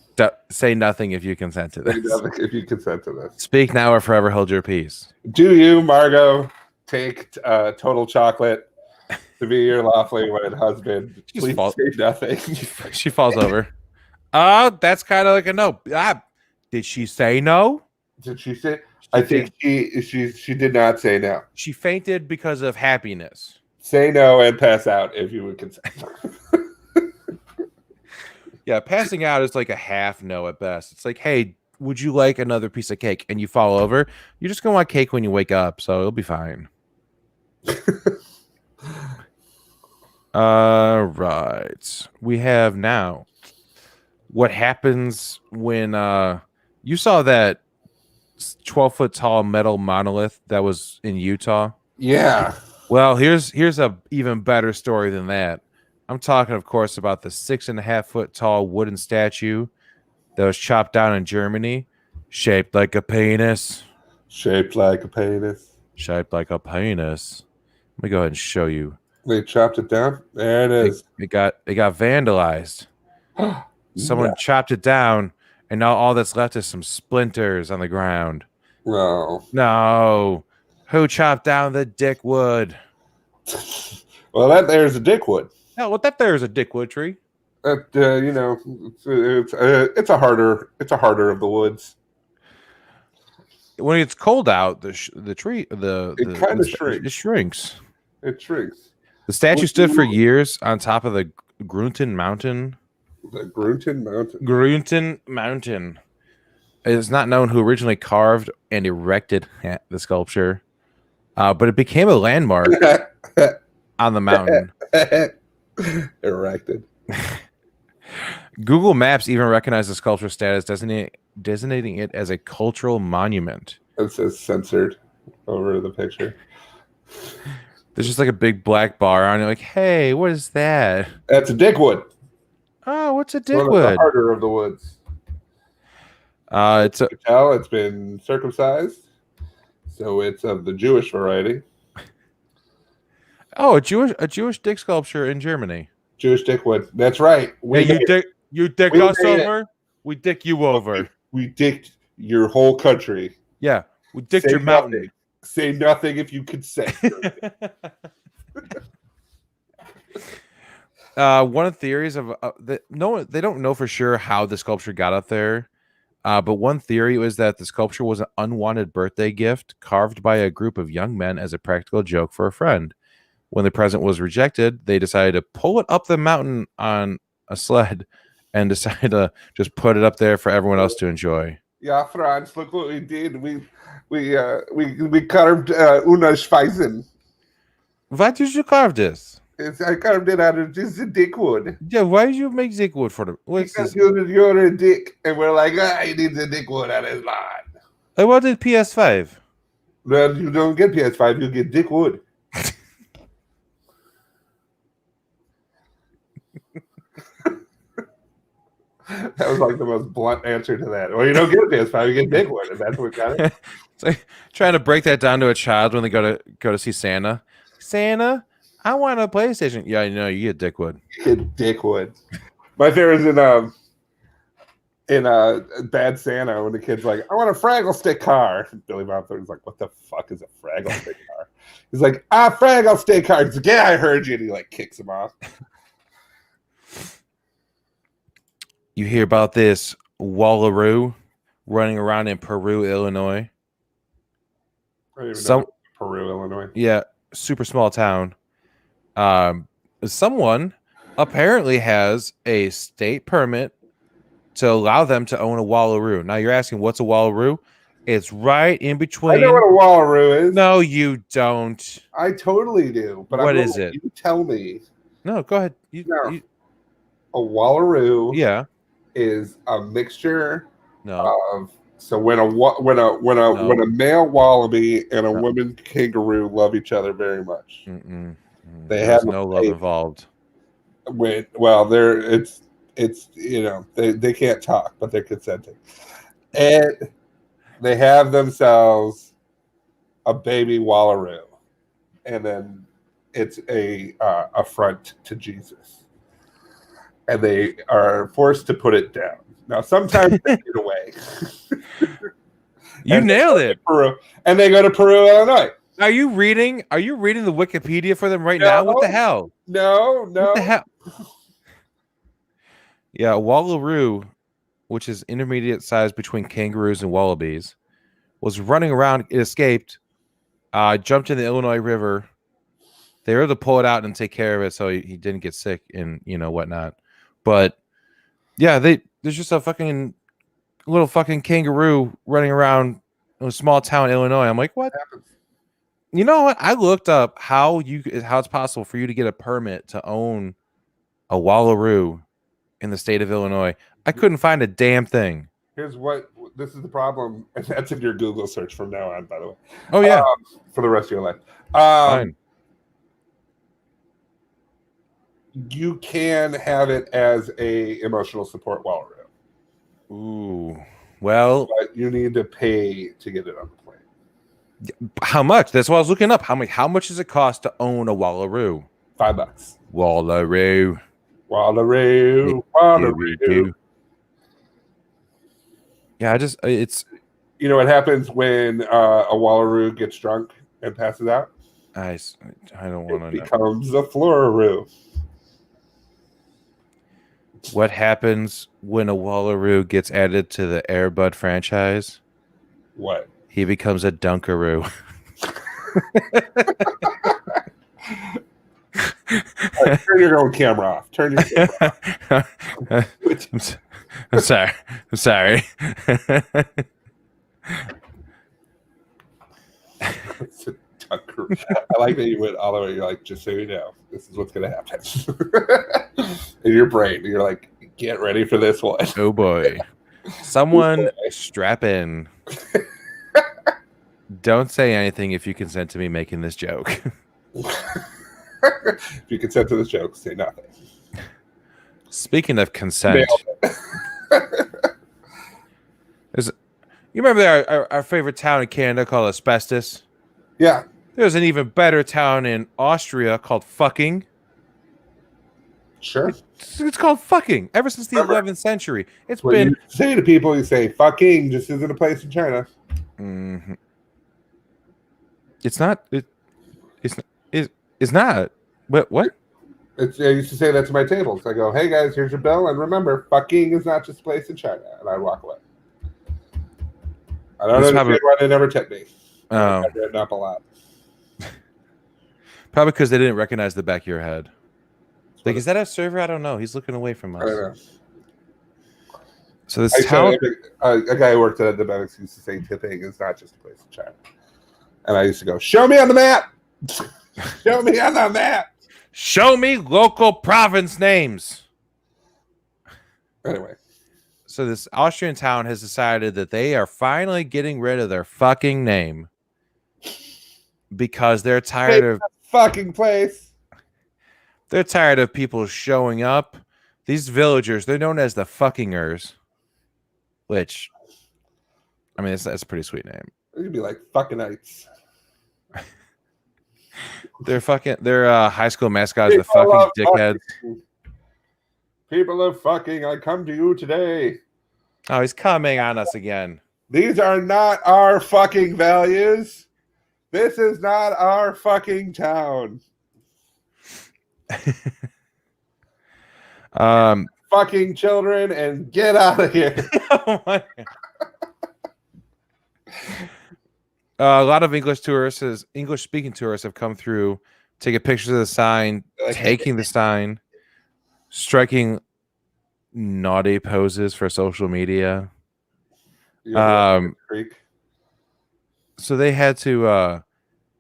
Say nothing if you consent to this. Say nothing if you consent to this. Speak now or forever hold your peace. Do you, Margot, take Total Chocolate to be your lawfully wedded husband? Please say nothing. She falls over. Oh, that's kind of like a no. Did she say no? Did she say? I think she did not say no. She fainted because of happiness. Say no and pass out if you would consent. Yeah, passing out is like a half no at best. It's like, hey, would you like another piece of cake? And you fall over. You're just gonna want cake when you wake up, so it'll be fine. Right. We have now what happens when you saw that 12-foot tall metal monolith that was in Utah. Yeah. Well, here's a even better story than that. I'm talking, of course, about the 6.5-foot tall wooden statue that was chopped down in Germany, shaped like a penis. Shaped like a penis. Shaped like a penis. Let me go ahead and show you. They chopped it down. There it is. It got vandalized. Someone chopped it down, and now all that's left is some splinters on the ground. No. Who chopped down the dickwood? Well, that there's a dickwood. No, well, that there's a dickwood tree. It's a harder of the woods. When it's cold out, the tree It kind of shrinks. It shrinks. It shrinks. The statue stood for years on top of the Grunton Mountain. The Grunton Mountain. Grunton Mountain. It is not known who originally carved and erected the sculpture, but it became a landmark on the mountain. Erected. Google Maps even recognized the sculpture status, designating it as a cultural monument. It says censored over the picture. There's just like a big black bar on it. Like, hey, what is that? That's a dickwood. Oh, what's a One of dickwood? the harder of the woods. It's been circumcised, so it's of the Jewish variety. Oh, a Jewish dick sculpture in Germany. Jewish dickwood. That's right. You dick us over. We dick you over. We dicked your whole country. Yeah, we dicked your mountain. Say nothing if you consent. One of the theories of they don't know for sure how the sculpture got up there, but one theory was that the sculpture was an unwanted birthday gift carved by a group of young men as a practical joke for a friend. When the present was rejected, they decided to pull it up the mountain on a sled and decided to just put it up there for everyone else to enjoy. Yeah, Franz, look what we did. We carved Una Speisen. Why did you carve this? I carved it out of just a dickwood. Yeah, why did you make dickwood for them? Because you're a dick, and we're like, he needs a dickwood on his line. I wanted PS5. Well, you don't get PS5, you get dickwood. That was like the most blunt answer to that. Well, you don't get a PS5, you get dickwood, and that's what got it. It's like trying to break that down to a child when they go to see Santa. Santa, I want a PlayStation. Yeah, you get dickwood. You get dickwood. My favorite is in Bad Santa when the kid's like, I want a Fraggle Stick car. Billy Bob Thornton's like, what the fuck is a Fraggle Stick car? He's like, Fraggle Stick car. He's like, yeah, I heard you. And he like kicks him off. You hear about this Wallaroo running around in Peru, Illinois? I don't even know Peru, Illinois. Yeah, super small town. Someone apparently has a state permit to allow them to own a wallaroo. Now you're asking, what's a wallaroo? It's right in between. I know what a wallaroo is. No, you don't. I totally do. But What is it? You tell me. No, go ahead. A wallaroo Yeah. is a mixture No. of when a male wallaby and a woman kangaroo love each other very much. They have no love involved. They can't talk, but they're consenting, and they have themselves a baby wallaroo, and then it's a affront to Jesus, and they are forced to put it down. Now, sometimes they get away. You nailed it. And they go to Peru, Illinois. Are you reading the Wikipedia for them now? What the hell? No. What the hell? Yeah, wallaroo, which is intermediate size between kangaroos and wallabies, was running around. It escaped, jumped in the Illinois River. They were able to pull it out and take care of it, so he didn't get sick and whatnot. But yeah, there's just a fucking little fucking kangaroo running around in a small town in Illinois. I'm like, what? You know what? I looked up how it's possible for you to get a permit to own a wallaroo in the state of Illinois. I couldn't find a damn thing. This is the problem, and that's in your Google search from now on, by the way. Oh yeah, for the rest of your life. Fine. You can have it as a emotional support wallaroo. Ooh, well, but you need to pay to get it on the plane. How much? That's what I was looking up. How much does it cost to own a wallaroo? $5. Wallaroo. Yeah, it's. You know what happens when a wallaroo gets drunk and passes out? I don't want to know. It becomes a floraroo. What happens when a wallaroo gets added to the Air Bud franchise? What? He becomes a dunkaroo. Right, turn your own camera off. Turn your camera off. I'm sorry. It's a dunkaroo. I like that you went all the way. You're like, just so you know, this is what's going to happen. In your brain, you're like, get ready for this one. Oh boy. Someone strap in. Don't say anything if you consent to me making this joke. If you consent to this joke, say nothing. Speaking of consent, you remember our favorite town in Canada called Asbestos? Yeah. There's an even better town in Austria called Fucking. Sure. It's called Fucking ever since the 11th century. It's been. You say to people, you say "fucking" just isn't a place in China. Mm-hmm. It's not. It's not. What? I used to say that to my tables. I go, "Hey guys, here's your bill, and remember, fucking is not just a place in China." And I walk away. I don't understand why they never tip me. I've written up a lot. Probably because they didn't recognize the back of your head. Like, is that a server? I don't know. He's looking away from us. I don't know. So this town, a guy who worked at the bank used to say tipping is not just a place in China. And I used to go, show me on the map. Show me on the map. Show me local province names. Anyway. So this Austrian town has decided that they are finally getting rid of their fucking name because they're tired of fucking place. They're tired of people showing up. These villagers, they're known as the fuckingers, which, I mean, that's a pretty sweet name. It could be like fuckingites. Their high school mascot is the fucking dickheads. People of fucking, I come to you today. Oh, he's coming on us again. These are not our fucking values. This is not our fucking town. Fucking children and get out of here. Oh my. A lot of English speaking tourists have come through, taking pictures of the sign, taking the sign, striking naughty poses for social media. You ever watch Um, Schitt's Creek? So they had to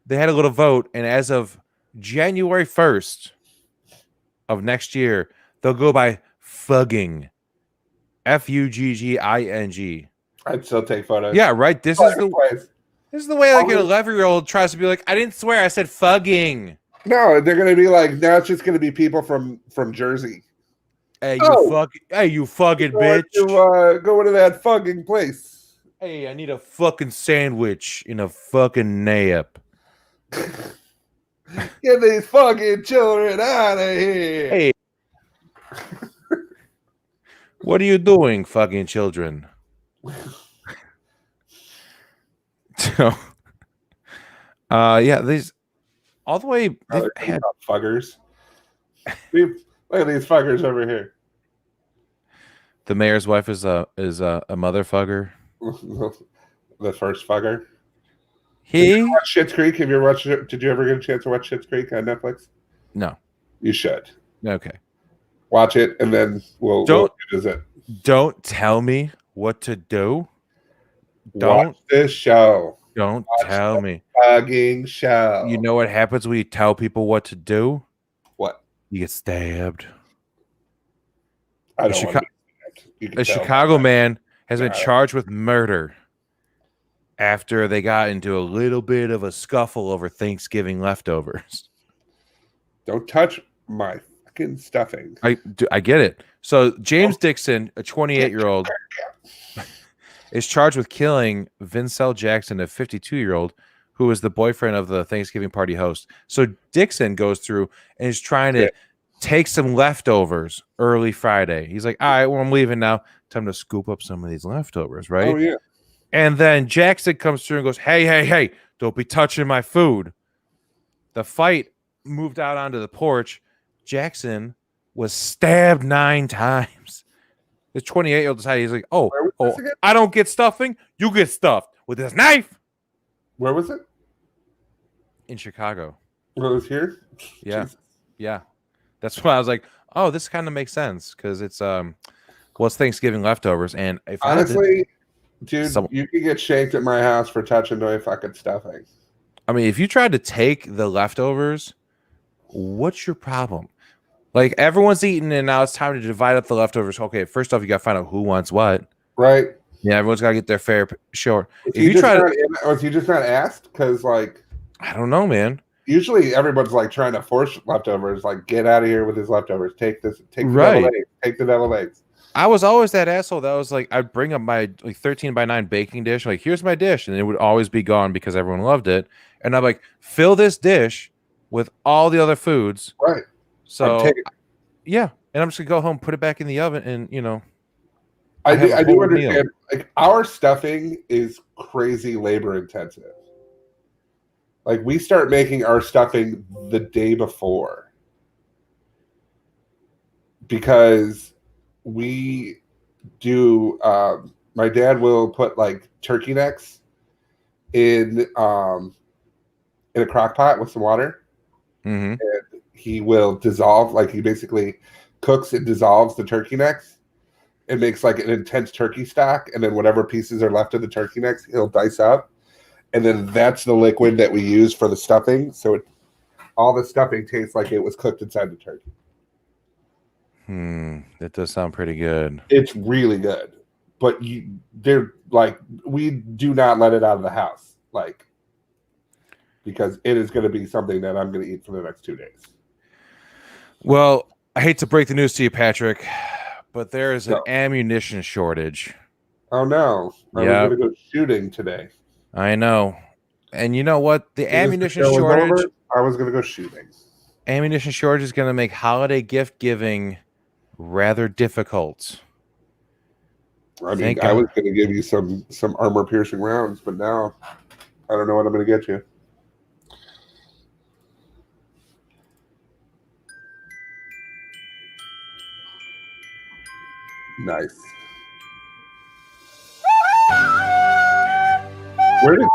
they had a little vote, and as of January 1st of next year, they'll go by fugging. Fugging. I'd still take photos. Yeah, right. This is the Place. this is the way like an Always- 11-year-old tries to be like, I didn't swear, I said fugging. No, they're gonna be like, now it's just gonna be people from Jersey. Hey, Oh. you fucking bitch. Go into that fucking place. Hey, I need a fucking sandwich in a fucking nap. Get these fucking children out of here. Hey. What are you doing, fucking children? So, yeah, these all the way they've had fuggers. Look at these fuggers over here. the mayor's wife is a motherfucker. The first fucker. He Watch Schitt's Creek. Have you ever watched it? Did you ever get a chance to watch Schitt's Creek on Netflix? no. You should Okay. watch it, and then we'll visit. Don't tell me what to do. Watch this show. Don't tell me. Fucking show. You know what happens when you tell people what to do? What? You get stabbed. I don't want to be stabbed. A Chicago man has been charged with murder after they got into a little bit of a scuffle over Thanksgiving leftovers. Don't touch my fucking stuffing. I get it. So James Dixon, a 28-year-old, is charged with killing Vincel Jackson, a 52-year-old, who was the boyfriend of the Thanksgiving party host. So Dixon goes through and is trying to take some leftovers early Friday. He's like, all right, well, I'm leaving now. Time to scoop up some of these leftovers, right? Oh, yeah. And then Jackson comes through and goes, hey, don't be touching my food. The fight moved out onto the porch. Jackson was stabbed 9 times. The 28-year-old decided, he's like, oh, I don't get stuffing. You get stuffed with this knife. Where was it? In Chicago. Well, it was here? Yeah. Jesus. Yeah. That's why I was like, oh, this kind of makes sense because it's it's Thanksgiving leftovers. And if honestly, dude, you could get shanked at my house for touching my fucking stuffing. I mean, if you tried to take the leftovers, what's your problem? Like, everyone's eating, and now it's time to divide up the leftovers. Okay, first off, you got to find out who wants what. Right. Yeah, everyone's got to get their fair share. Was he just not asked? Because, like, I don't know, man. Usually, everyone's like trying to force leftovers. Like, get out of here with his leftovers. Take this. Take the right. deviled eggs. Take the deviled eggs. I was always that asshole that was like, I'd bring up my 13x9 baking dish. Like, here's my dish, and it would always be gone because everyone loved it. And I'm like, fill this dish with all the other foods. Right. So, yeah, and I'm just gonna go home, put it back in the oven, and I do understand. Meal. Like, our stuffing is crazy labor intensive. Like, we start making our stuffing the day before because we do. My dad will put like turkey necks in a crock pot with some water, and he will dissolve. Like, he basically cooks and dissolves the turkey necks. It makes like an intense turkey stock, and then whatever pieces are left of the turkey necks, he'll dice up. And then that's the liquid that we use for the stuffing. So all the stuffing tastes like it was cooked inside the turkey. That does sound pretty good. It's really good. But they're like, we do not let it out of the house. Like, because it is going to be something that I'm going to eat for the next 2 days. Well, I hate to break the news to you, Patrick, but there is an ammunition shortage. Oh, no. I was going to go shooting today. I know. And you know what? The ammunition shortage. I was going to go shooting. Ammunition shortage is going to make holiday gift giving rather difficult. I mean, I was going to give you some armor piercing rounds, but now I don't know what I'm going to get you. Nice. Where did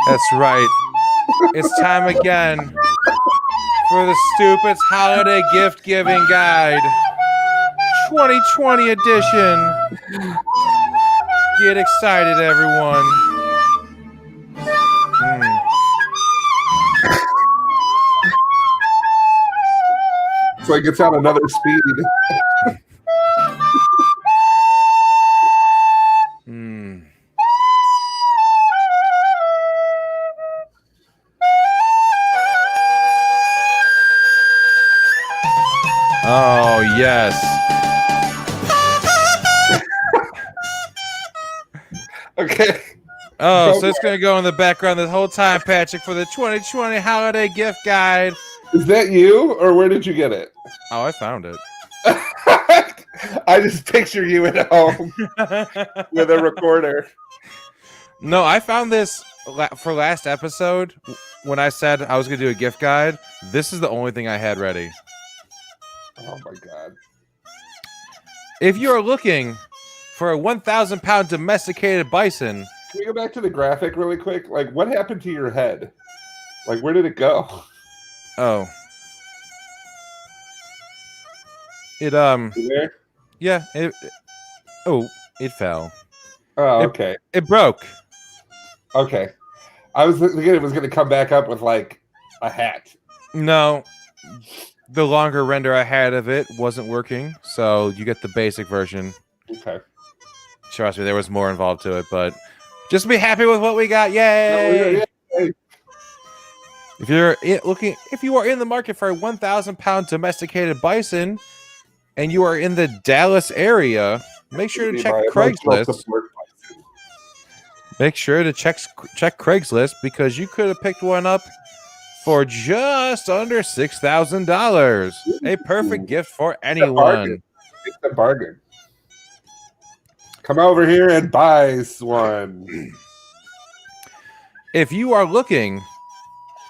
That's right. It's time again for the Stupid's Holiday Gift Giving Guide 2020 edition. Get excited, everyone. It's like it's on another speed. Oh, yes. Okay. Oh, so it's going to go in the background this whole time, Patrick, for the 2020 Holiday Gift Guide. Is that you, or where did you get it? Oh, I found it. I just picture you at home with a recorder. No, I found this for last episode when I said I was going to do a gift guide. This is the only thing I had ready. Oh, my God. If you are looking for a 1,000-pound domesticated bison... Can we go back to the graphic really quick? Like, what happened to your head? Like, where did it go? Oh. It, You there? yeah, it fell. Oh, okay. It broke. Okay. I was thinking it was going to come back up with, like, a hat. No. The longer render I had of it wasn't working, so you get the basic version. Okay. Trust me, there was more involved to it, but just be happy with what we got. Yay! Yay. If you are in the market for a 1,000-pound domesticated bison, and you are in the Dallas area, make sure to check Craigslist. Make sure to check Craigslist because you could have picked one up for just under $6,000. A perfect gift for anyone. It's a bargain. Come over here and buy one. If you are looking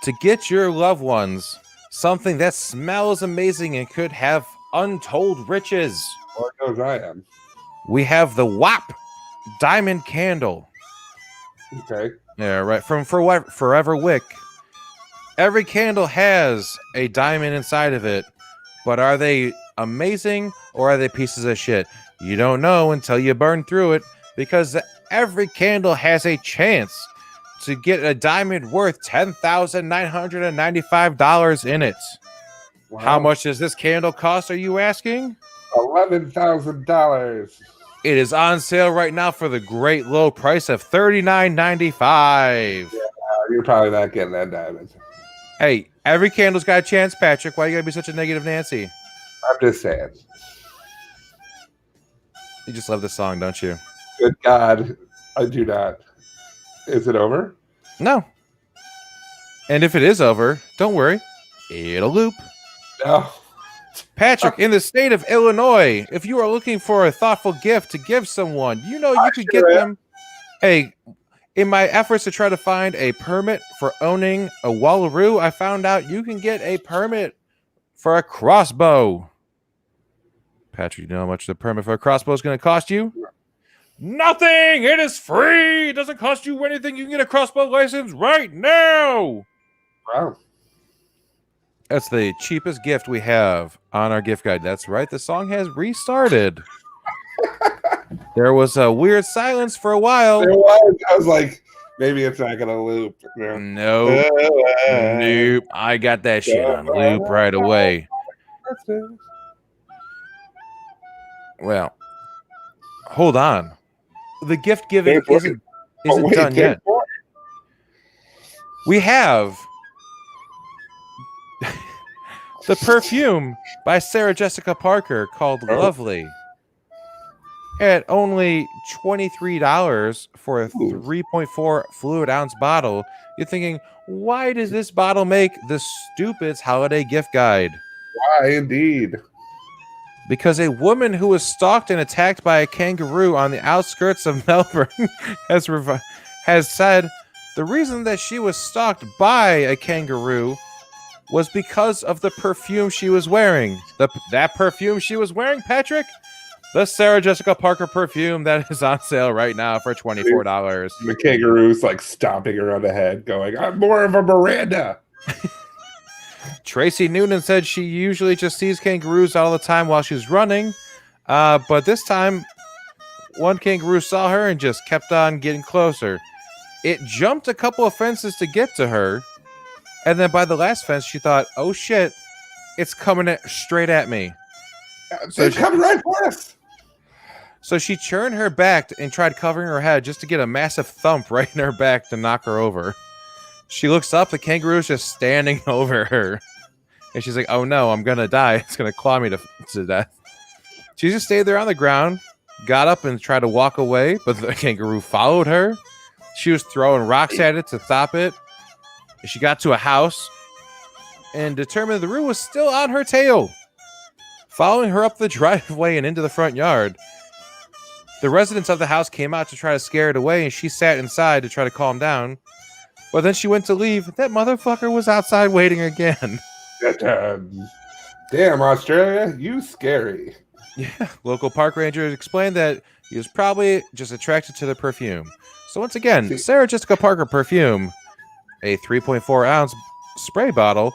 to get your loved ones something that smells amazing and could have untold riches, Lord knows I am. we have the WAP Diamond Candle. Okay. Yeah, right. From Forever Wick. Every candle has a diamond inside of it, but are they amazing or are they pieces of shit? You don't know until you burn through it, because every candle has a chance to get a diamond worth $10,995 in it. Wow. How much does this candle cost, are you asking? $11,000. It is on sale right now for the great low price of $39.95. Yeah, you're probably not getting that diamond. Hey, every candle's got a chance, Patrick. Why you gotta be such a negative Nancy? I'm just saying. You just love this song, don't you? Good God, I do not. Is it over? No. And if it is over, don't worry. It'll loop. No. Patrick, in the state of Illinois, if you are looking for a thoughtful gift to give someone, you know you could get them. Hey, in my efforts to try to find a permit for owning a Run-a-roo, I found out you can get a permit for a crossbow. Patrick, you know how much the permit for a crossbow is going to cost you? Nothing! It is free! It doesn't cost you anything. You can get a crossbow license right now! Wow. That's the cheapest gift we have on our gift guide. That's right. The song has restarted. There was a weird silence for a while. There was. I was like, maybe it's not going to loop. No. Nope. Nope. I got that shit on loop right away. Well, hold on. The gift giving isn't done yet. We have the perfume by Sarah Jessica Parker called Lovely at only $23 for a 3.4 fluid ounce bottle. You're thinking, why does this bottle make the Stupid's Holiday Gift Guide? Why, indeed. Because a woman who was stalked and attacked by a kangaroo on the outskirts of Melbourne has said the reason that she was stalked by a kangaroo was because of the perfume she was wearing. That perfume she was wearing, Patrick, The Sarah Jessica Parker perfume that is on sale right now for $24. The kangaroo's like stomping her on the head, going, "I'm more of a Miranda." Tracy Noonan said she usually just sees kangaroos all the time while she's running, but this time one kangaroo saw her and just kept on getting closer. It jumped a couple of fences to get to her, and then by the last fence she thought, oh shit, it's coming straight at me. It's coming right for us. So she turned her back and tried covering her head just to get a massive thump right in her back to knock her over. She looks up, the kangaroo's just standing over her. And she's like, oh no, I'm going to die. It's going to claw me to death. She just stayed there on the ground, got up and tried to walk away, but the kangaroo followed her. She was throwing rocks at it to stop it. She got to a house and determined the roo was still on her tail, following her up the driveway and into the front yard. The residents of the house came out to try to scare it away, and she sat inside to try to calm down. But then she went to leave. That motherfucker was outside waiting again. Damn, Australia, you scary. Yeah, local park ranger explained that he was probably just attracted to the perfume. So once again, Sarah Jessica Parker perfume, a 3.4-ounce spray bottle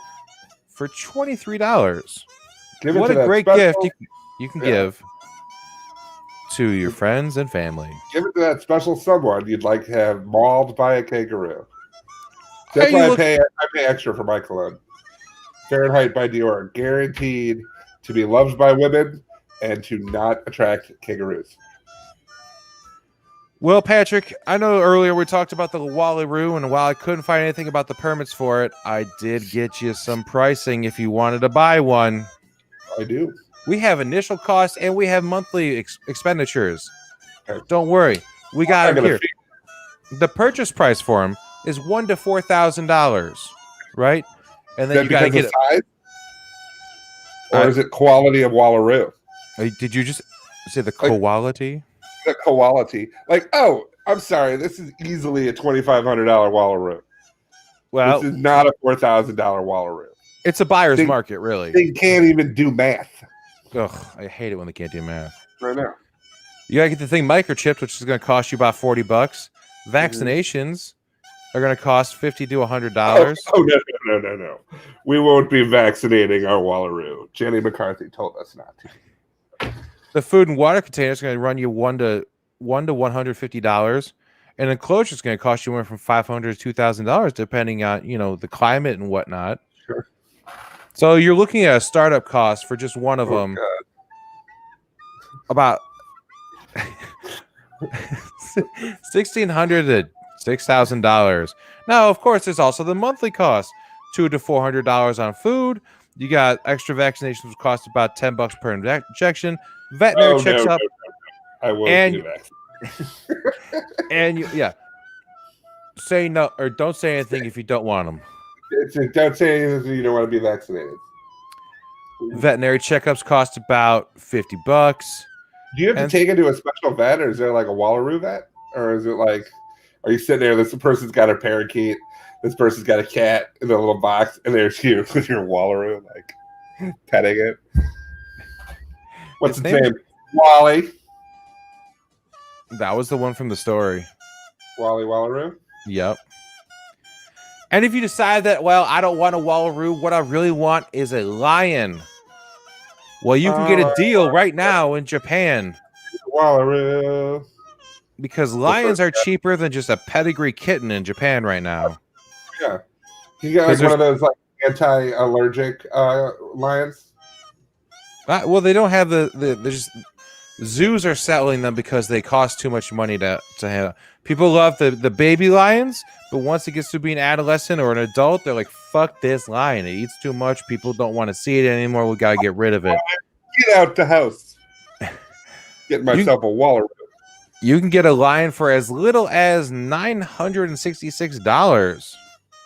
for $23. What a great gift you can give to your friends and family. Give it to that special someone you'd like to have mauled by a kangaroo. That's why I pay extra for my cologne. Fahrenheit by Dior, guaranteed to be loved by women and to not attract kangaroos. Well, Patrick, I know earlier we talked about the Wallaroo, and while I couldn't find anything about the permits for it, I did get you some pricing if you wanted to buy one. I do. We have initial costs and we have monthly expenditures. Don't worry, we got it here. The purchase price for them is $1,000 to $4,000, right? And then you got to get it. Size? Or is it quality of Wallaroo? Did you just say the quality? The quality. Like, oh, I'm sorry, this is easily a $2,500 Wallaroo. Well, this is not a $4,000 Wallaroo. It's a buyer's market, really. They can't even do math. Ugh, I hate it when they can't do math. Right now. You gotta get the thing microchipped, which is gonna cost you about $40. Vaccinations are gonna cost $50 to $100. Oh no. We won't be vaccinating our Wallaroo. Jenny McCarthy told us not to. The food and water container is gonna run you $1 to $150. And enclosure is gonna cost you anywhere from $500 to $2,000, depending on the climate and whatnot. Sure. So you're looking at a startup cost for just one of them. God. About $1,600 to $6,000. Now, of course, there's also the monthly cost, $200 to $400 on food. You got extra vaccinations, which cost about $10 per injection. Veterinary checks up. No. I won't do that. Say no or don't say anything if you don't want them. Don't say anything if you don't want to be vaccinated. Veterinary checkups cost about $50. Do you have to take it to a special vet, or is there like a Wallaroo vet? Or is it like, are you sitting there, this person's got a parakeet, this person's got a cat in a little box, and there's you with your Wallaroo, like, petting it? What's its name? Wally. That was the one from the story. Wally Wallaroo? Yep. And if you decide that, well, I don't want a Wallaroo, what I really want is a lion. Well, you can get a deal right now in Japan. Wallaroo. Because lions are cheaper than just a pedigree kitten in Japan right now. Yeah. You got like one of those like anti-allergic lions? Well, they don't have there's zoos are selling them because they cost too much money to have. People love the baby lions, but once it gets to be an adolescent or an adult, they're like, fuck this lion. It eats too much. People don't want to see it anymore. We got to get rid of it. Get out the house. Get myself a Wallaroo. You can get a lion for as little as $966.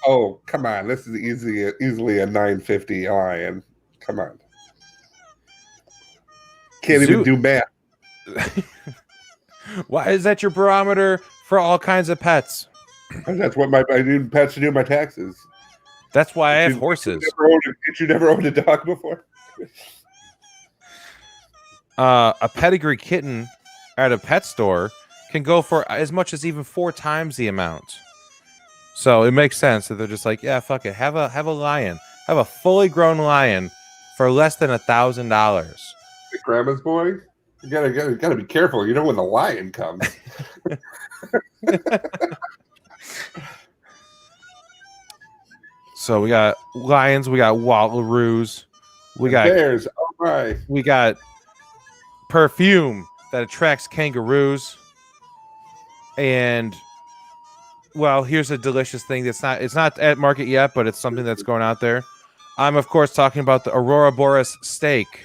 Oh, come on. This is easily a $950 lion. Come on. Can't even do math. Why is that your barometer for all kinds of pets? That's what I need pets to do my taxes. That's why I have horses. Did you never owned a dog before? A pedigree kitten at a pet store can go for as much as even 4 times the amount. So it makes sense that they're just like, yeah, fuck it, have a lion, have a fully grown lion for less than $1,000. The grandma's boy. You gotta be careful. You know when the lion comes. So we got lions, we got wallaroos, we got bears. Oh my! We got perfume that attracts kangaroos, and well, here's a delicious thing it's not at market yet, but it's something that's going out there. I'm of course talking about the Aurora Boreas steak.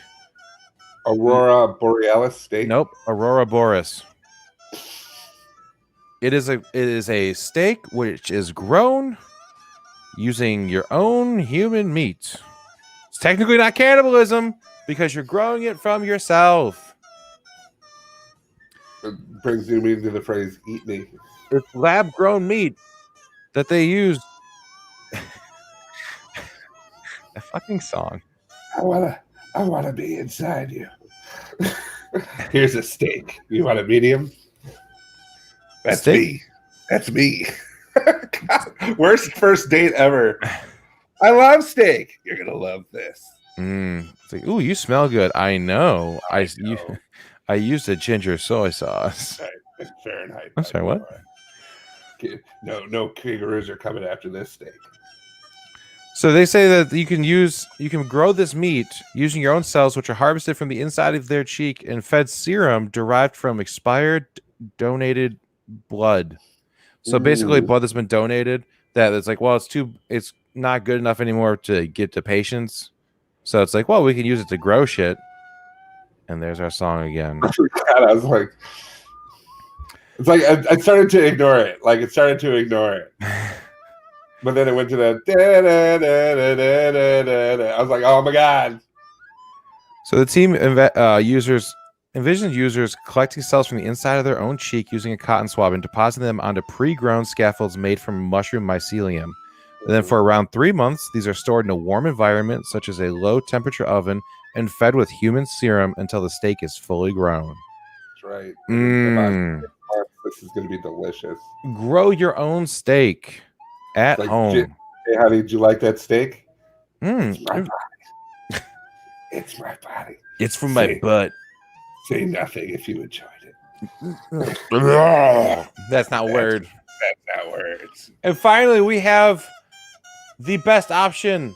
Aurora Borealis steak? Nope, Aurora Boreas. It is a steak which is grown using your own human meat. It's technically not cannibalism because you're growing it from yourself. It brings you into the phrase "eat me." It's lab-grown meat that they use. A fucking song. I wanna be inside you. Here's a steak. You want a medium? That's steak? me. That's me. God, worst first date ever. I love steak. You're gonna love this. It's like, ooh, you smell good. I know. I used a ginger soy sauce. Fahrenheit. I'm sorry, what? No kangaroos are coming after this steak. So they say that you can grow this meat using your own cells, which are harvested from the inside of their cheek and fed serum derived from expired donated blood. So basically, blood that's been donated that it's like, well, it's not good enough anymore to give to patients. So it's like, well, we can use it to grow shit. And there's our song again. God, I was like, it's like I started to ignore it. Like it started to ignore it. But then it went to the I was like, oh my God. So the team envisions users collecting cells from the inside of their own cheek using a cotton swab and depositing them onto pre-grown scaffolds made from mushroom mycelium. And then for around 3 months, these are stored in a warm environment, such as a low-temperature oven, and fed with human serum until the steak is fully grown. That's right. This is going to be delicious. Grow your own steak at home. Hey, honey, did you like that steak? It's my body. It's my body. It's from my butt. Say nothing if you enjoyed it. That's not word. That's not words. And finally, we have the best option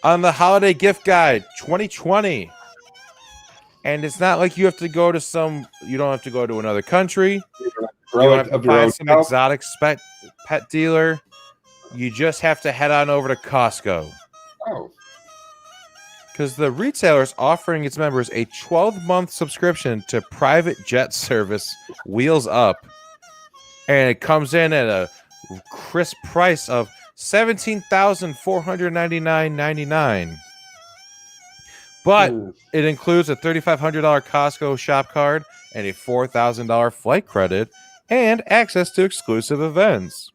on the holiday gift guide 2020. And it's not like you have to go to you don't have to go to another country. You don't have to find some exotic pet dealer. You just have to head on over to Costco. Oh. Because the retailer is offering its members a 12-month subscription to private jet service Wheels Up. And it comes in at a crisp price of $17,499.99. But it includes a $3,500 Costco shop card and a $4,000 flight credit and access to exclusive events.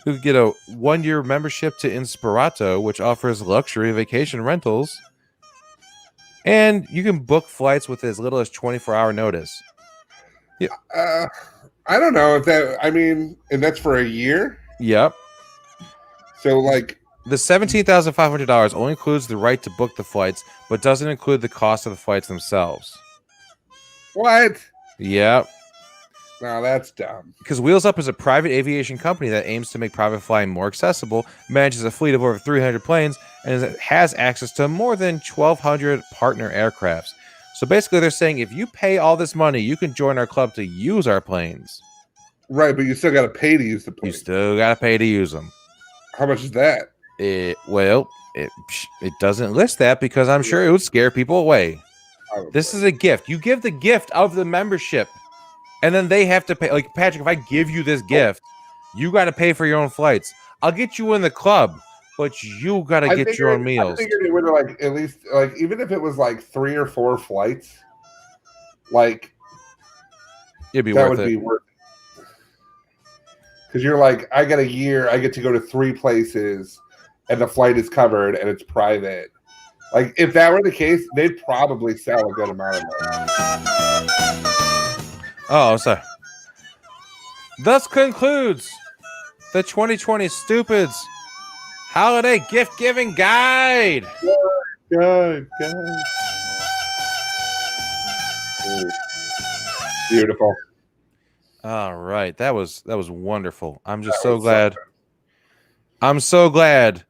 You can get a 1-year membership to Inspirato, which offers luxury vacation rentals. And you can book flights with as little as 24-hour notice. Yeah. I don't know if that, and that's for a year? Yep. So, like, the $17,500 only includes the right to book the flights, but doesn't include the cost of the flights themselves. What? Yep. No, that's dumb. Because Wheels Up is a private aviation company that aims to make private flying more accessible, manages a fleet of over 300 planes, and has access to more than 1,200 partner aircrafts. So basically, they're saying if you pay all this money, you can join our club to use our planes. Right, but you still got to pay to use the plane. You still got to pay to use them. How much is that? It doesn't list that because I'm sure it would scare people away. This is a gift. You give the gift of the membership, and then they have to pay. Like, Patrick, if I give you this gift, you got to pay for your own flights. I'll get you in the club, but you got to get your own meals. I figured it would like at least like even if it was like 3 or 4 flights, like it'd be that worth would it. be worth it. Because you're like, I got a year, I get to go to 3 places, and the flight is covered and it's private. Like, if that were the case, they'd probably sell a good amount of them. Oh, sorry. Thus concludes the 2020 Stupids Holiday Gift Giving Guide. Good. Beautiful. All right, that was wonderful. I'm just so glad. I'm so glad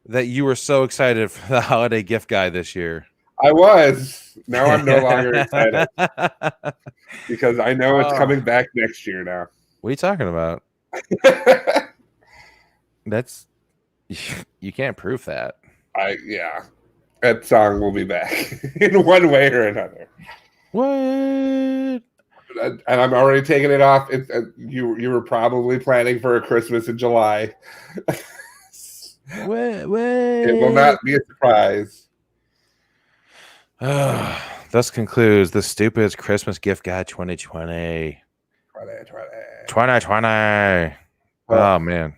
that you were so excited for the holiday gift guide this year. I was. Now I'm no longer excited because I know it's coming back next year now. What are you talking about? That's you can't prove that. Yeah. That song will be back in one way or another. What? And I'm already taking it off. You were probably planning for a Christmas in July. What? It will not be a surprise. Thus concludes the Stupid's Christmas Gift Guide 2020. 2020. Oh, man.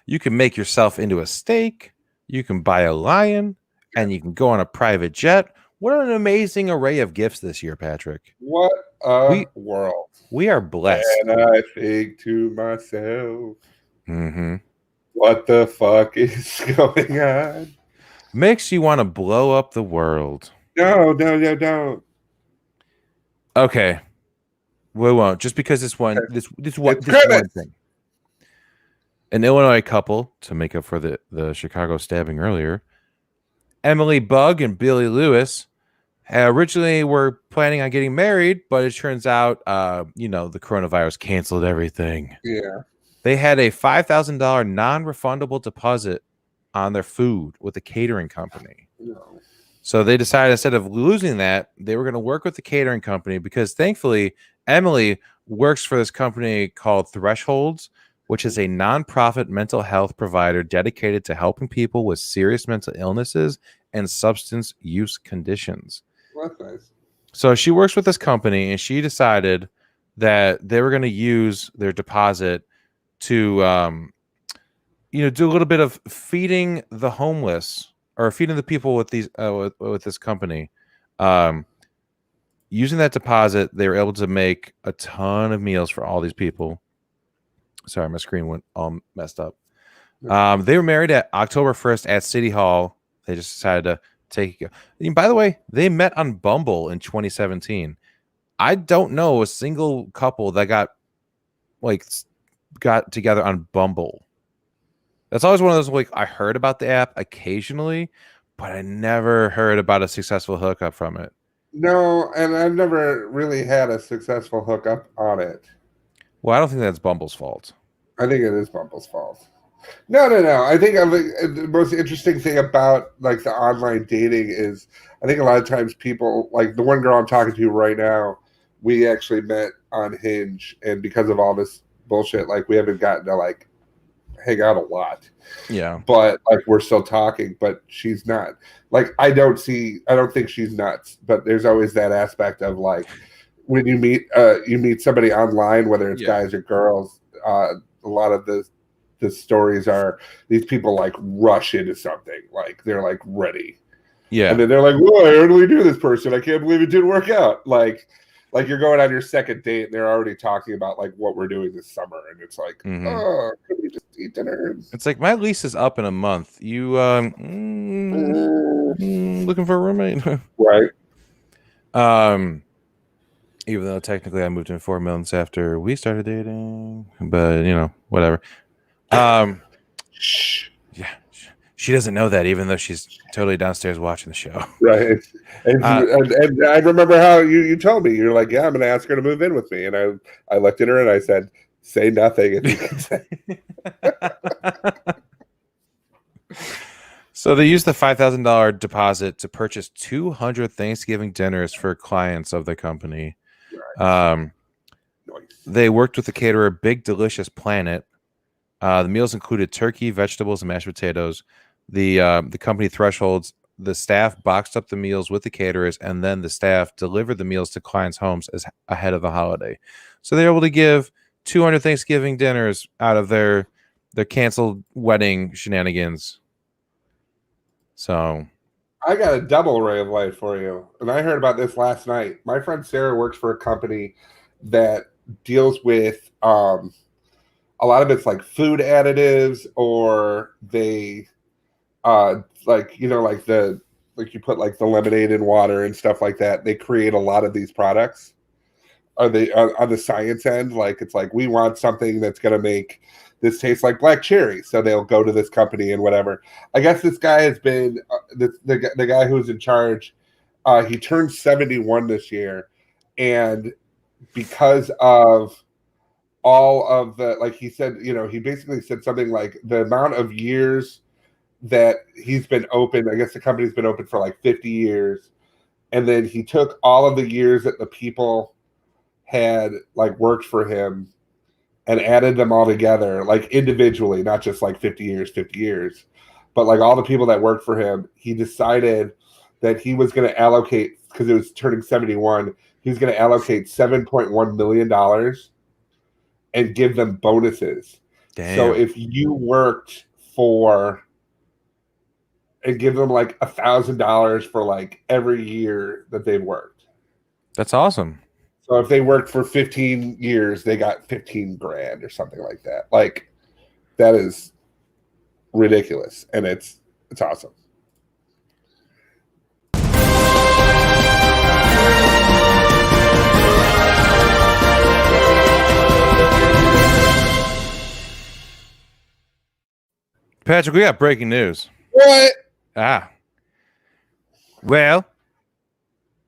You can make yourself into a steak. You can buy a lion. And you can go on a private jet. What an amazing array of gifts this year, Patrick. What a world. We are blessed. And I think to myself, mm-hmm. What the fuck is going on? Makes you want to blow up the world. No, don't. Okay. We won't. Just because this one thing. An Illinois couple, to make up for the Chicago stabbing earlier, Emily Bugg and Billy Lewis, originally were planning on getting married, but it turns out, the coronavirus canceled everything. Yeah. They had a $5,000 non-refundable deposit on their food with the catering company. No. So they decided instead of losing that, they were going to work with the catering company because thankfully Emily works for this company called Thresholds, which is a nonprofit mental health provider dedicated to helping people with serious mental illnesses and substance use conditions. Well, that's nice. So she works with this company, and she decided that they were going to use their deposit to, do a little bit of feeding the homeless or feeding the people with these with this company. Using that deposit, they were able to make a ton of meals for all these people. Sorry, my screen went all messed up. They were married at October 1st at City Hall. They just decided to take it. And by the way, they met on Bumble in 2017. I don't know a single couple that got together on Bumble. That's always one of those, I heard about the app occasionally, but I never heard about a successful hookup from it. No, and I've never really had a successful hookup on it. Well, I don't think that's Bumble's fault. I think it is Bumble's fault. No. I think the most interesting thing about the online dating is I think a lot of times people, like the one girl I'm talking to right now, we actually met on Hinge, and because of all this bullshit, we haven't gotten to hang out a lot. Yeah. But we're still talking, but she's not. I don't think she's nuts, but there's always that aspect of when you meet somebody online, whether it's guys or girls, a lot of the stories are these people rush into something, they're ready. Yeah. And then they're whoa, I totally knew this person. I can't believe it didn't work out. Like you're going on your second date and they're already talking about what we're doing this summer. And it's oh, could we just eat dinner? It's my lease is up in a month. You looking for a roommate? Right. Even though technically I moved in 4 months after we started dating, but whatever. Yeah, she doesn't know that, even though she's totally downstairs watching the show. Right. And I remember how you told me, you're yeah, I'm going to ask her to move in with me. And I looked at her and I said, say nothing if you can say. So they used the $5,000 deposit to purchase 200 Thanksgiving dinners for clients of the company. Right. They worked with the caterer Big Delicious Planet. The meals included turkey, vegetables, and mashed potatoes. The company Thresholds, the staff boxed up the meals with the caterers, and then the staff delivered the meals to clients' homes ahead of the holiday. So they're able to give 200 Thanksgiving dinners out of their canceled wedding shenanigans. So I got a double ray of light for you. And I heard about this last night. My friend Sarah works for a company that deals with a lot of it's like food additives, or they like like you put like the lemonade in water and stuff like that. They create a lot of these products. Are they on the science end? Like it's like we want something that's going to make this taste like black cherry, so they'll go to this company and whatever. I guess this guy has been the guy who's in charge. He turned 71 this year, and because of all of the, like he said, he basically said something like the amount of years that he's been open. I guess the company's been open for like 50 years, and then he took all of the years that the people had like worked for him and added them all together, like individually, not just like 50 years, but like all the people that worked for him. He decided that he was going to allocate, because it was turning 71, he was going to allocate $7.1 million and give them bonuses. damn. So if you worked for, and give them like $1,000 for like every year that they've worked. That's awesome. So if they worked for 15 years, they got 15 grand or something like that. Like that is ridiculous, and it's awesome. Patrick, we got breaking news. What? Well,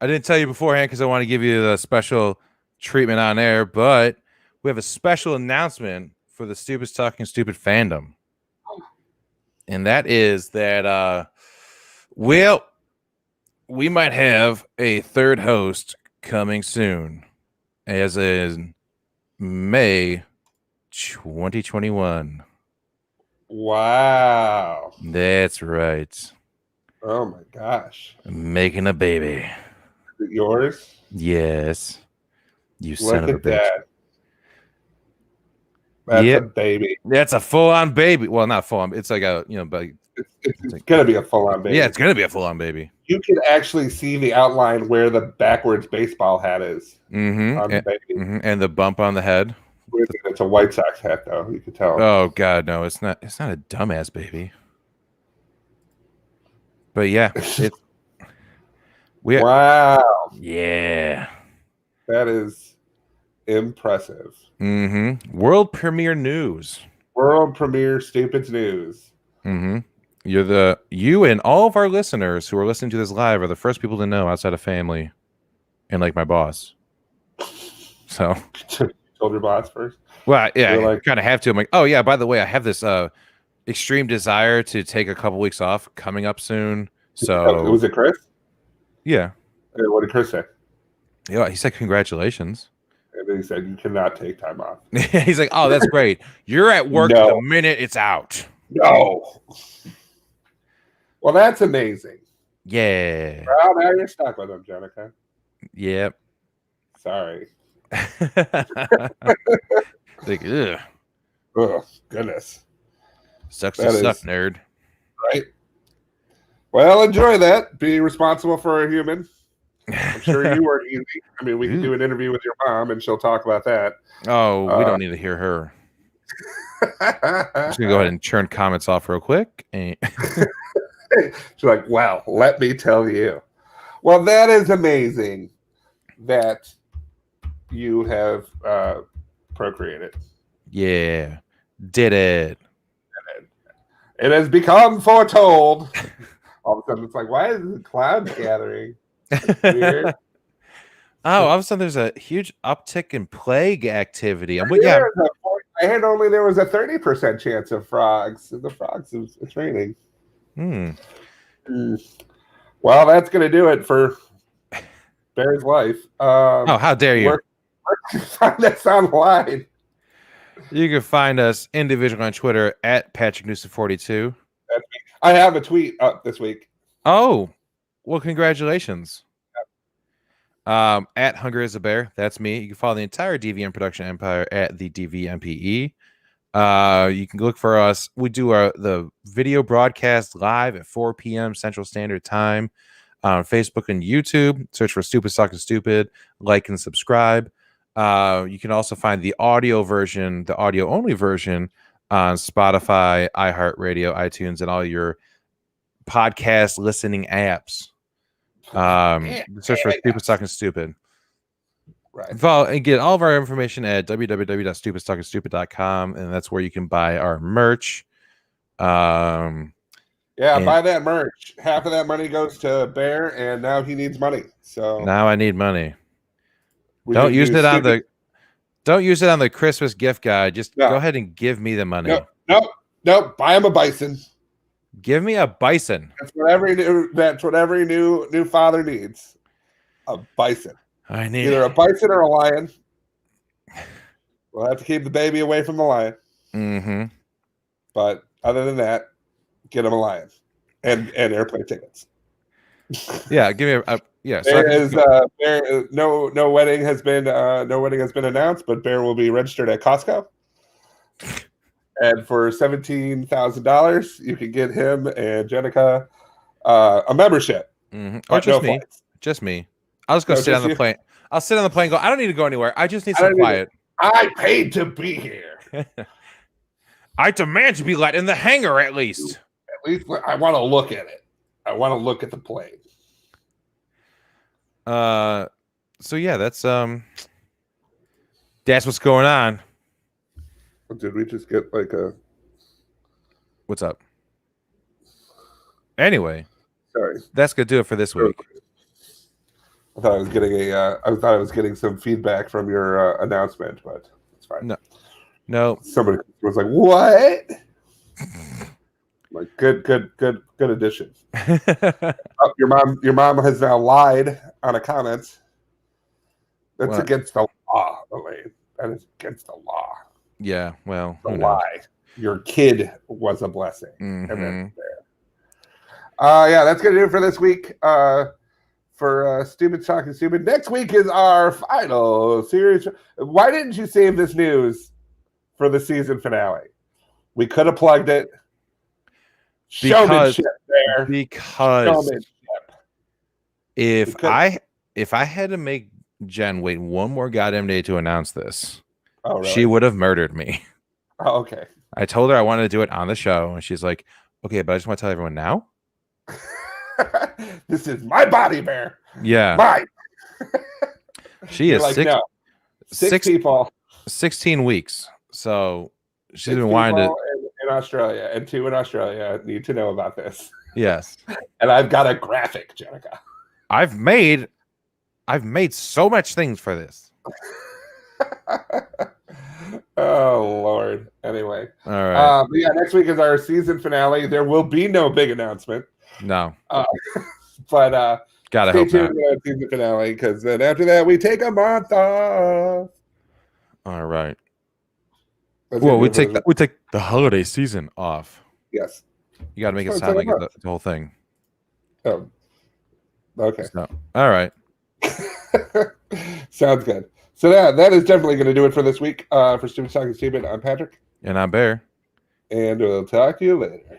I didn't tell you beforehand because I want to give you the special treatment on air, but we have a special announcement for the Stupid Talking Stupid fandom. And that is that, well, we might have a third host coming soon, as in May 2021. Wow. That's right. Oh my gosh. I'm making a baby. Is it yours? Yes. You son Look of a at bitch. that. That's Yep. a baby. That's a full-on baby. Well, not full-on. It's like a, but It's gonna be a full-on baby. yeah, it's gonna be a full-on baby. You can actually see the outline where the backwards baseball hat is on the baby. And the bump on the head. It's a White Sox hat, though. You can tell. Oh God, no! It's not. It's not a dumbass baby. But yeah, Wow, yeah. that is impressive. World premiere news. World premiere Stupids news. You and all of our listeners who are listening to this live are the first people to know outside of family and like my boss. So Told your boss first. well, yeah, You're I like- kind of have to. I'm like, oh yeah, by the way, I have this extreme desire to take a couple weeks off coming up soon. So Was it Chris? yeah. What did Chris say? Yeah, he said congratulations. And then he said you cannot take time off. He's like, oh, that's great. You're at work No. the minute it's out. No. Well, that's amazing. Yeah. Well, now you're stuck with him, Jenica. Yep. Sorry. Like, ugh. Oh, goodness. Sucks That to suck, is- nerd. Right? Well, enjoy that. Be responsible for a human. I'm sure you weren't easy. I mean, we can do an interview with your mom, and she'll talk about that. Oh, we don't need to hear her. I'm just gonna go ahead and churn comments off real quick. And She's like, well, let me tell you. Well, that is amazing that you have procreated. yeah, did it. It has become foretold. All of a sudden, it's like, why is the clouds gathering? Weird. Oh, all of a sudden there's a huge uptick in plague activity. Yeah, I heard only there was a 30% chance of frogs. The frogs, it's raining. Well, that's going to do it for Bear's Life. oh, how dare you? Where can you find us online? You can find us individually on Twitter at Patrick Newsom 42. I have a tweet up this week. Oh, well, congratulations. At Hunger is a Bear, that's me. You can follow the entire DVM production empire at the DVMPE. You can look for us. We do the video broadcast live at 4 p.m. Central Standard Time on Facebook and YouTube. Search for Stupid Sucking Stupid. Like and subscribe. You can also find the audio version, the audio only version, on Spotify, iHeartRadio, iTunes, and all your podcast listening apps. Search for Stupid Sucking Stupid. Right. Follow and get all of our information at www.stupidsuckingstupid.com, and that's where you can buy our merch. Buy that merch. Half of that money goes to Bear, and now he needs money. So now I need money. Don't use it on the Christmas gift guide. Just go ahead and give me the money. Nope. Buy him a bison. Give me a bison. That's what every new father needs. A bison. I need either a bison or a lion. We'll have to keep the baby away from the lion. Mm-hmm. But other than that, get him a lion and airplane tickets. Yeah, give me a no wedding has been announced, but Bear will be registered at Costco. And for $17,000, you can get him and Jenica a membership. Mm-hmm. Or just me. Just me. I'll just go sit on the plane. I'll sit on the plane and go, I don't need to go anywhere. I just need some quiet. I paid to be here. I demand to be let in the hangar at least. At least I want to look at it. I want to look at the plane. So yeah, that's what's going on. Did we just get like a what's up? Anyway. Sorry. That's gonna do it for this week. I thought I was getting some feedback from your announcement, but it's fine. No. Somebody was like, "What?" Like, good addition. Your mom has now lied on a comment. That's against the law, Elaine. That is against the law. Yeah, well, the lie. Your kid was a blessing. Mm-hmm. That's gonna do it for this week. For Stupid Talking Stupid. Next week is our final series. Why didn't you save this news for the season finale? We could have plugged it. Showmanship there. Because Showmanship. If I had to make Jen wait one more goddamn day to announce this, she would have murdered me. Oh, okay. I told her I wanted to do it on the show, and she's like, "Okay, but I just want to tell everyone now." This is my body, Bear. Yeah. Mine. She is like, six people. 16 weeks. So she's been wanting to in Australia, and 2 in Australia need to know about this. Yes. And I've got a graphic, Jenica. I've made so much things for this. Oh Lord. Anyway. All right. Next week is our season finale. There will be no big announcement. No. But gotta stay hope tuned not. to the season finale, because then after that we take a month off. All right. Well, we take the holiday season off. Yes. You gotta make it sound like it's the whole thing. Oh. Okay. So, all right. Sounds good. So that is definitely going to do it for this week. For Stupid Talking Stupid, I'm Patrick. And I'm Bear. And we'll talk to you later.